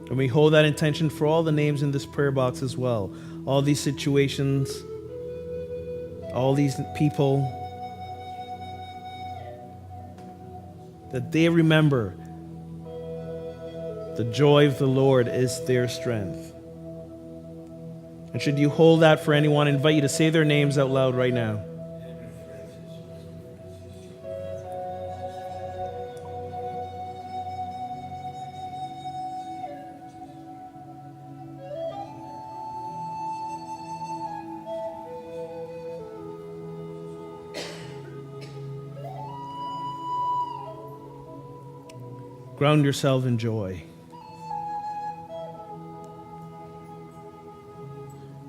And we hold that intention for all the names in this prayer box as well. All these situations, all these people, that they remember the joy of the Lord is their strength. And should you hold that for anyone, I invite you to say their names out loud right now. Ground yourself in joy.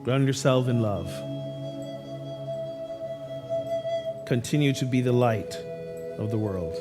Ground yourself in love. Continue to be the light of the world.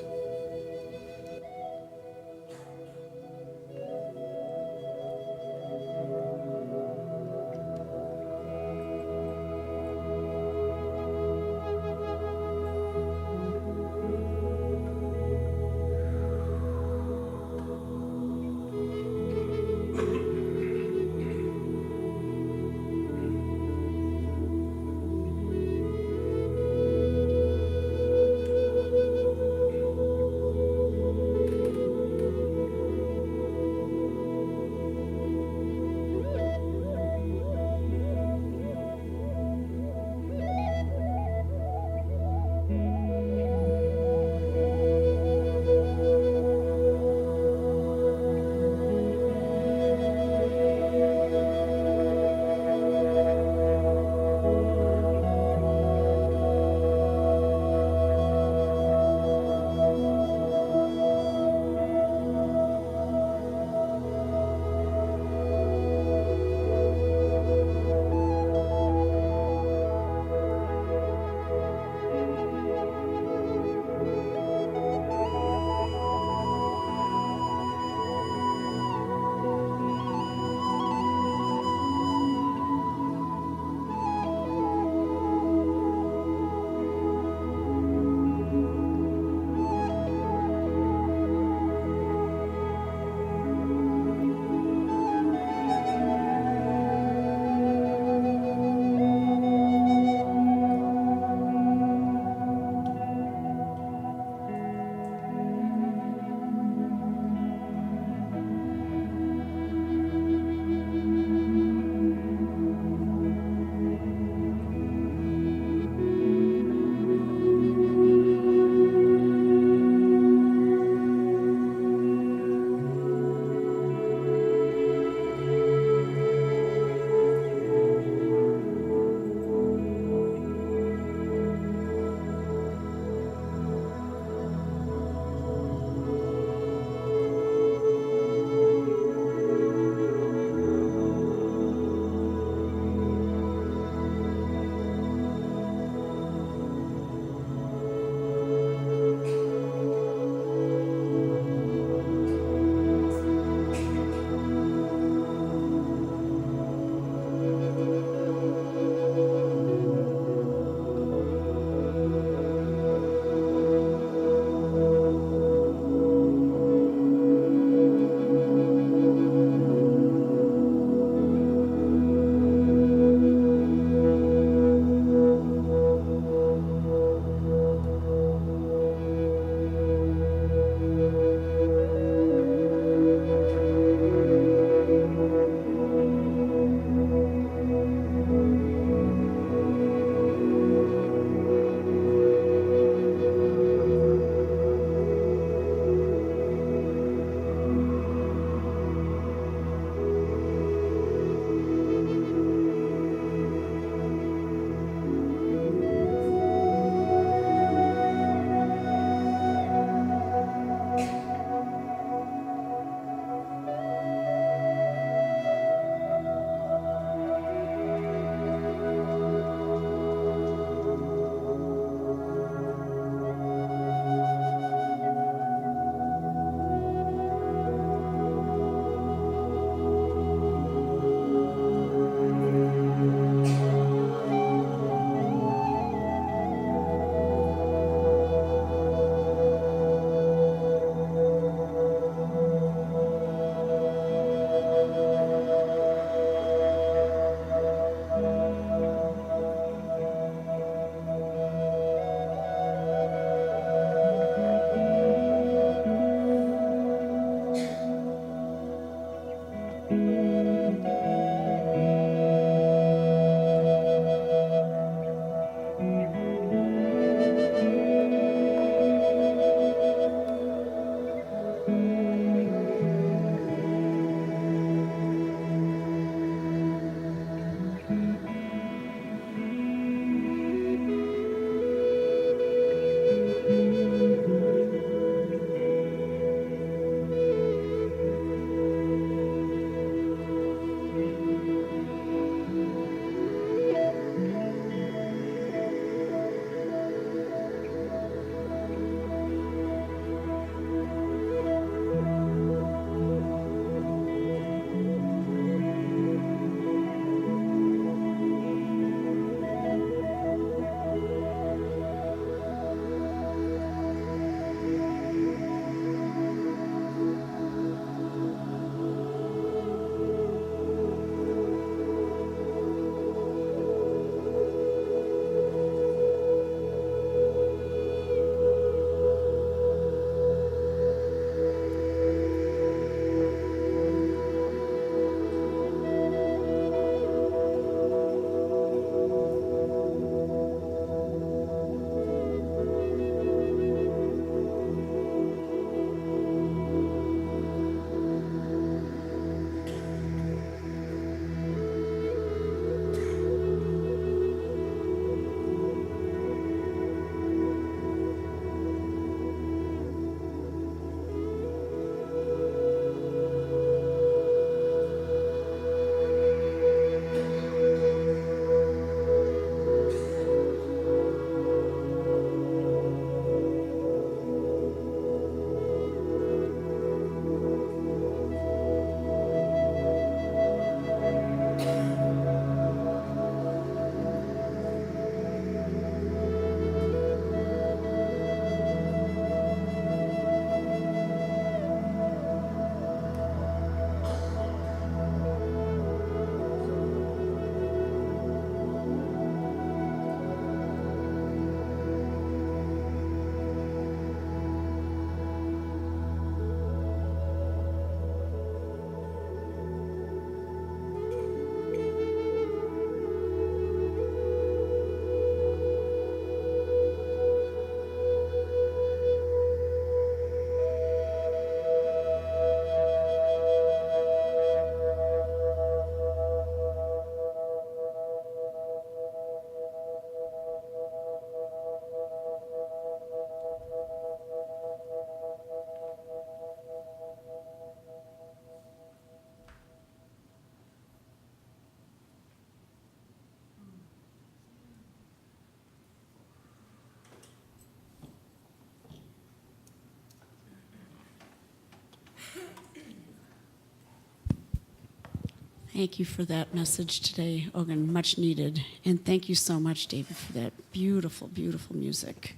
Thank you for that message today, Ogun. Much needed. And thank you so much, David, for that beautiful, beautiful music.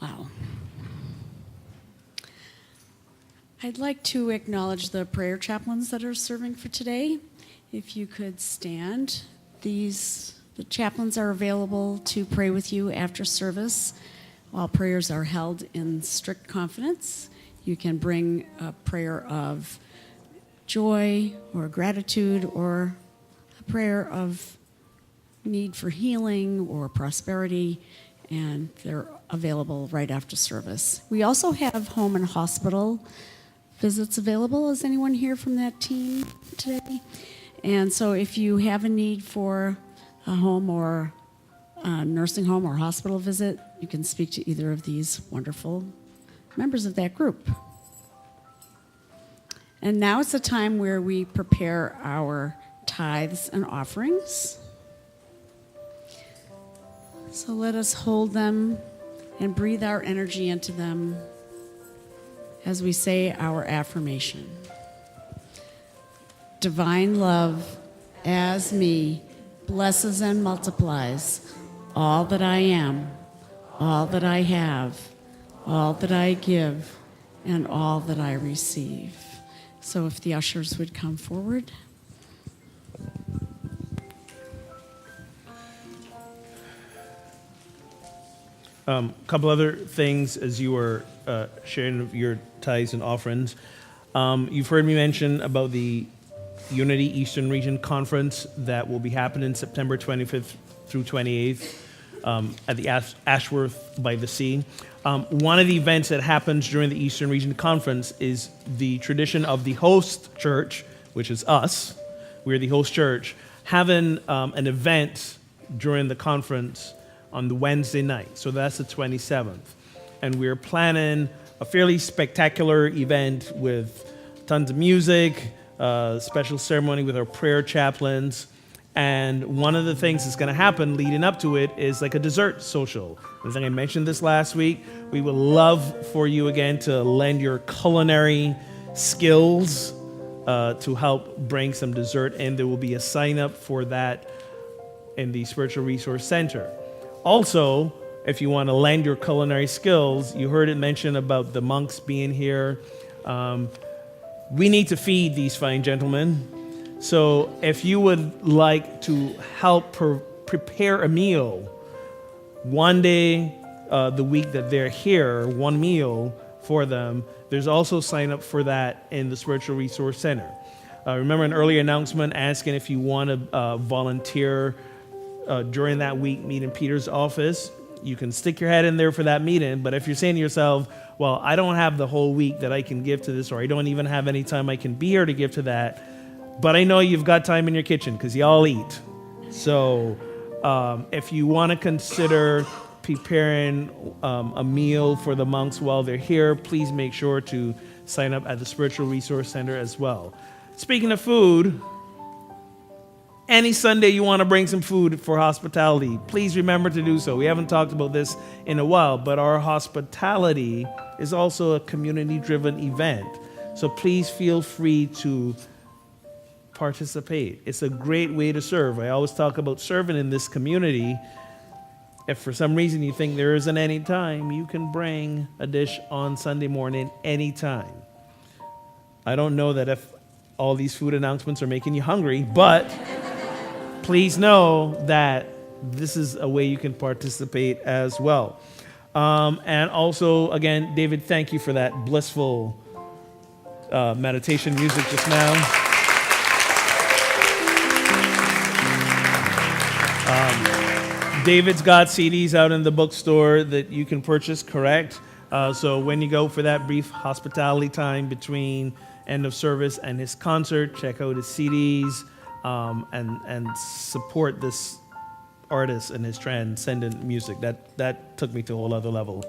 Wow. I'd like to acknowledge the prayer chaplains that are serving for today. If you could stand. The chaplains are available to pray with you after service. While prayers are held in strict confidence, you can bring a prayer of joy or gratitude or a prayer of need for healing or prosperity, and they're available right after service. We also have home and hospital visits available. Is anyone here from that team today? And so if you have a need for a home or a nursing home or hospital visit, you can speak to either of these wonderful members of that group. And now it's a time where we prepare our tithes and offerings. So let us hold them and breathe our energy into them as we say our affirmation. Divine love, as me, blesses and multiplies all that I am, all that I have, all that I give, and all that I receive. So if the ushers would come forward. A couple other things as you were sharing your tithes and offerings. You've heard me mention about the Unity Eastern Region Conference that will be happening September 25th through 28th at the Ashworth by the Sea. One of the events that happens during the Eastern Region Conference is the tradition of the host church, which is us. We're the host church, having an event during the conference on the Wednesday night. So that's the 27th. And we're planning a fairly spectacular event with tons of music, special ceremony with our prayer chaplains. And one of the things that's going to happen leading up to it is like a dessert social. I think I mentioned this last week. We would love for you again to lend your culinary skills to help bring some dessert in. There will be a sign up for that in the Spiritual Resource Center. Also, if you want to lend your culinary skills, you heard it mentioned about the monks being here. We need to feed these fine gentlemen. So if you would like to help prepare a meal one day the week that they're here, one meal for them, there's also sign up for that in the Spiritual Resource Center. Remember an earlier announcement asking if you want to volunteer during that week, meet in Peter's office. You can stick your head in there for that meeting, but if you're saying to yourself, well, I don't have the whole week that I can give to this, or I don't even have any time I can be here to give to that, but I know you've got time in your kitchen because y'all eat. So if you want to consider preparing a meal for the monks while they're here, please make sure to sign up at the Spiritual Resource Center as well. Speaking of food, any Sunday you want to bring some food for hospitality, please remember to do so. We haven't talked about this in a while, but our hospitality is also a community-driven event. So please feel free to participate. It's a great way to serve. I always talk about serving in this community. If for some reason you think there isn't any time, you can bring a dish on Sunday morning anytime. I don't know that if all these food announcements are making you hungry, but please know that this is a way you can participate as well. And also, again, David, thank you for that blissful meditation music just now. David's got CDs out in the bookstore that you can purchase, correct? So when you go for that brief hospitality time between end of service and his concert, check out his CDs and support this artist and his transcendent music. That took me to a whole other level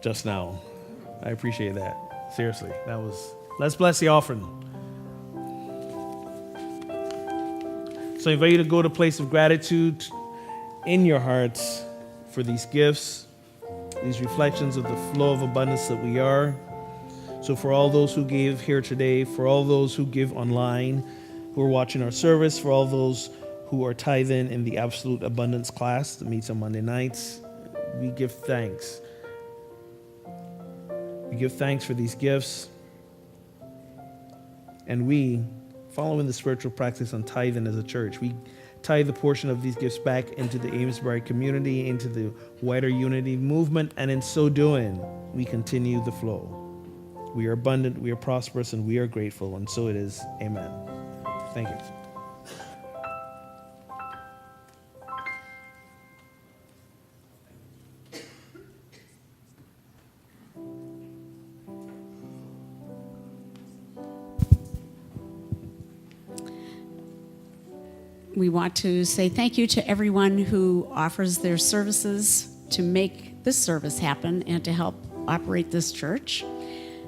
just now. I appreciate that. Seriously, let's bless the offering. So I invite you to go to a place of gratitude in your hearts for these gifts, these reflections of the flow of abundance that we are. So for all those who gave here today, for all those who give online, who are watching our service, for all those who are tithing in the Absolute Abundance class that meets on Monday nights. We give thanks. We give thanks for these gifts. And we, following the spiritual practice on tithing as a church, we tithe a portion of these gifts back into the Amesbury community, into the wider unity movement, and in so doing, we continue the flow. We are abundant, we are prosperous, and we are grateful, and so it is. Amen. Thank you. We want to say thank you to everyone who offers their services to make this service happen and to help operate this church.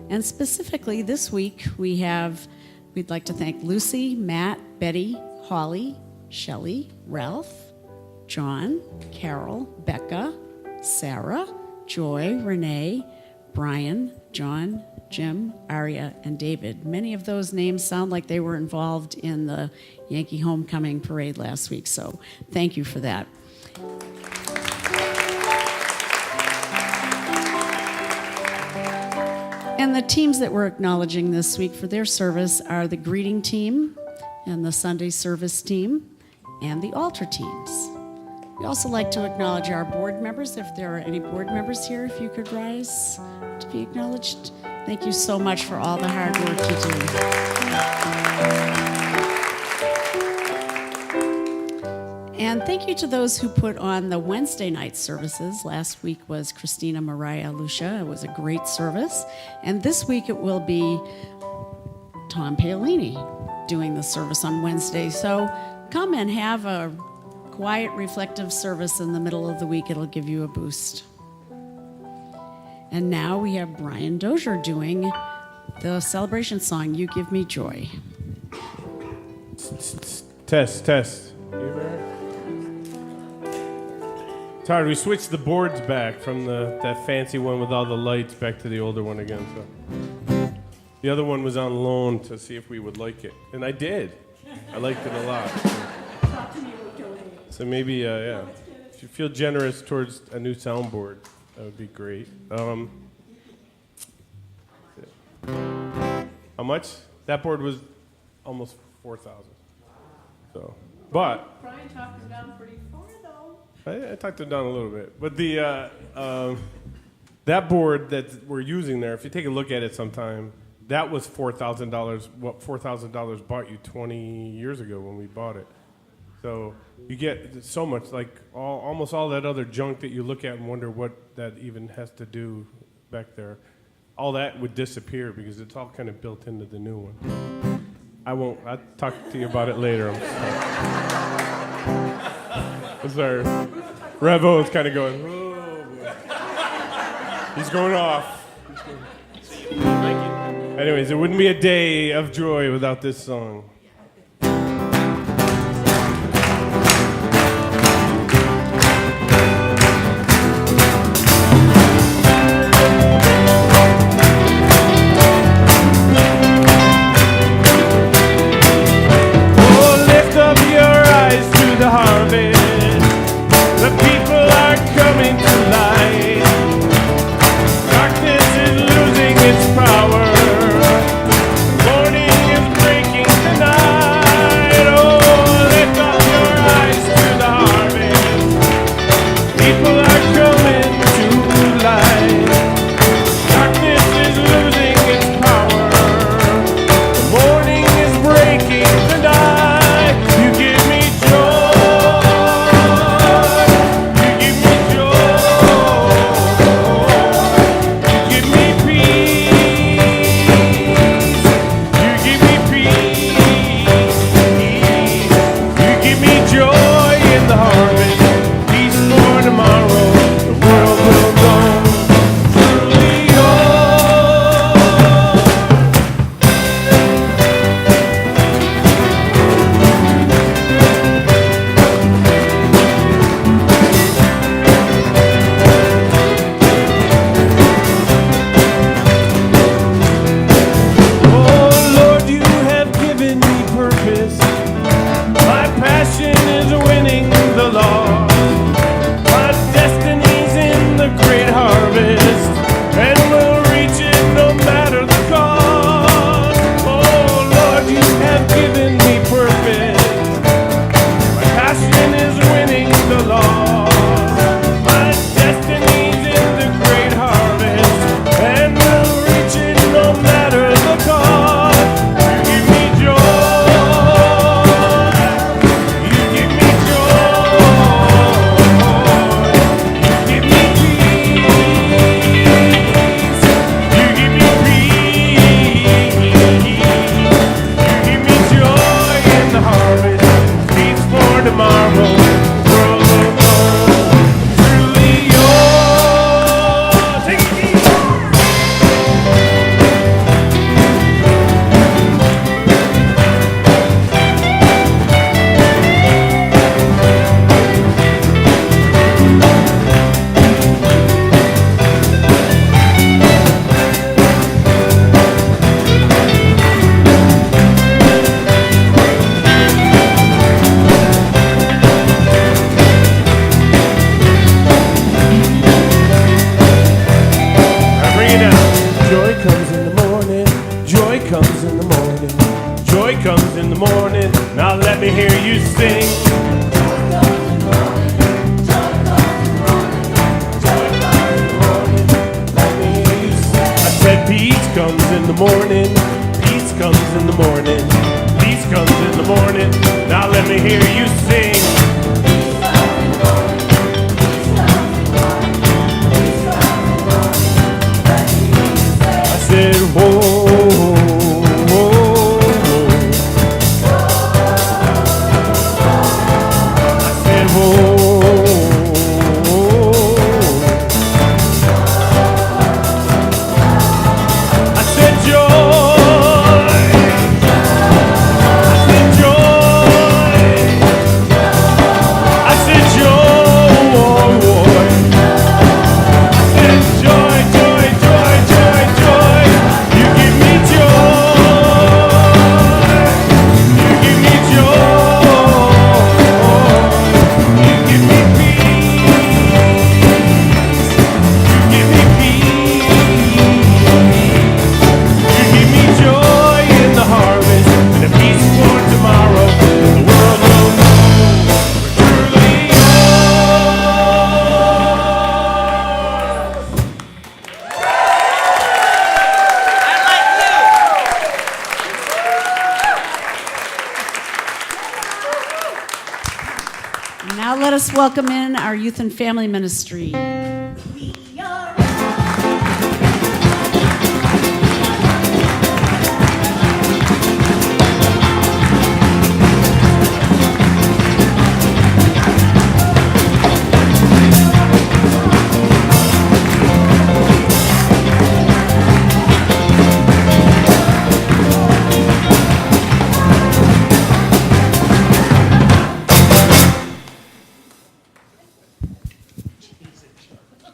And specifically this week, we'd like to thank Lucy, Matt, Betty, Holly, Shelley, Ralph, John, Carol, Becca, Sarah, Joy, Renee, Brian, John, Jim, Aria, and David. Many of those names sound like they were involved in the Yankee homecoming parade last week, so thank you for that. And the teams that we're acknowledging this week for their service are the greeting team and the Sunday service team and the altar teams. We also like to acknowledge our board members. If there are any board members here, if you could rise to be acknowledged. Thank you so much for all the hard work you do. And thank you to those who put on the Wednesday night services. Last week was Christina Mariah Lucia. It was a great service. And this week it will be Tom Paolini doing the service on Wednesday. So come and have a quiet, reflective service in the middle of the week. It'll give you a boost. And now we have Brian Dozier doing the celebration song, You Give Me Joy. Test. Sorry, we switched the boards back from that fancy one with all the lights back to the older one again. So the other one was on loan to see if we would like it. And I did. I liked it a lot. So maybe, yeah. If you feel generous towards a new soundboard, that would be great. How much? That board was almost 4,000. So, but Brian talked him down pretty far, though. I talked it down a little bit. But the that board that we're using there, if you take a look at it sometime, that was $4,000. What $4,000 bought you 20 years ago when we bought it. So you get so much, like almost all that other junk that you look at and wonder what that even has to do back there. All that would disappear because it's all kind of built into the new one. I'll talk to you about it later. I'm sorry. Revo is kind of going, oh boy. He's going off. Anyways, it wouldn't be a day of joy without this song. Its power. Morning is breaking tonight. passion is winning the lost. My destiny's in the great harvest, and we'll reach it no matter the cost. Oh Lord, you have given me purpose. My passion is winning the lost. My destiny's in the great harvest, and we'll reach it no matter the cost. You give me joy. You give me joy. You give me peace. You give me peace. You give me joy in the harvest, peace for tomorrow. World will know truly yours. Take it easy. Now bring it down. Joy comes in the morning. Joy comes in the morning. Joy comes in the morning. Now let me hear you sing. I said peace comes in the morning. Peace comes in the morning. Peace comes in the morning. Now let me hear you sing. I said, whoa, whoa, whoa. I said, whoa, whoa. I said, joy. I said, joy. I said, joy. I said, joy, joy, joy, joy, joy. You give me joy. You give me joy. You give me peace. You give me peace. You give me joy in the harvest and a peace for tomorrow. The world will know we're truly yours. Now let us welcome in our youth and family ministry.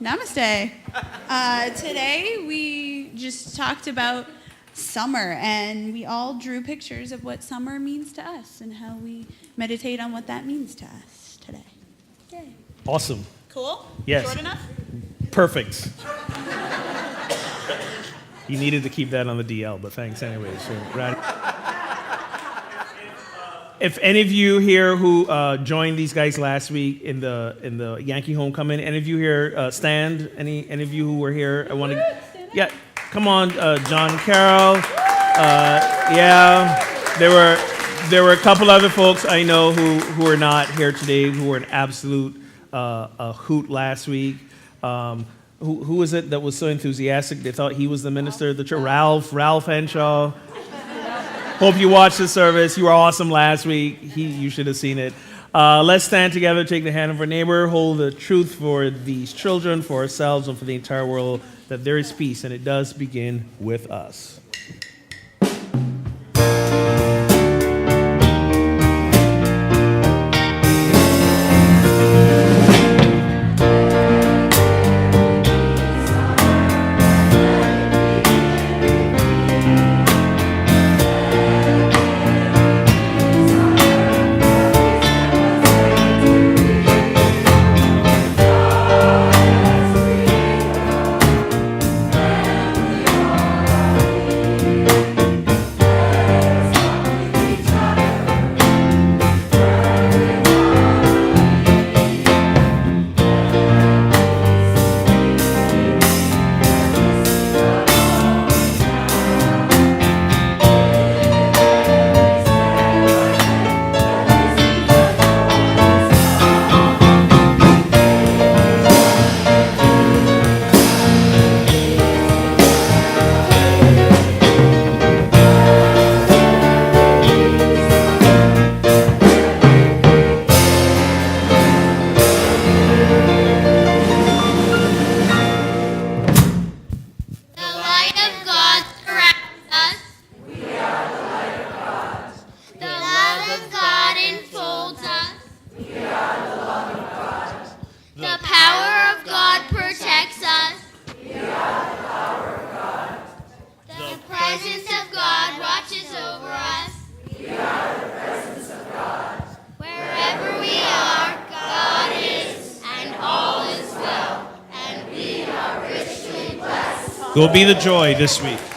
Namaste. Today we just talked about summer, and we all drew pictures of what summer means to us and how we meditate on what that means to us today. Yay. Awesome. Cool? Yes. Short enough? Perfect. You needed to keep that on the DL, but thanks anyway. So, if any of you here who joined these guys last week in the Yankee homecoming, any of you here stand? Any of you who were here? I want to. Yeah, come on, John and Carol. Yeah, there were a couple other folks I know who are not here today who were an absolute hoot last week. Who was it that was so enthusiastic they thought he was the minister of the church? Ralph Henshaw. Hope you watched the service. You were awesome last week. You should have seen it. Let's stand together, take the hand of our neighbor, hold the truth for these children, for ourselves, and for the entire world, that there is peace, and it does begin with us. Go be the joy this week.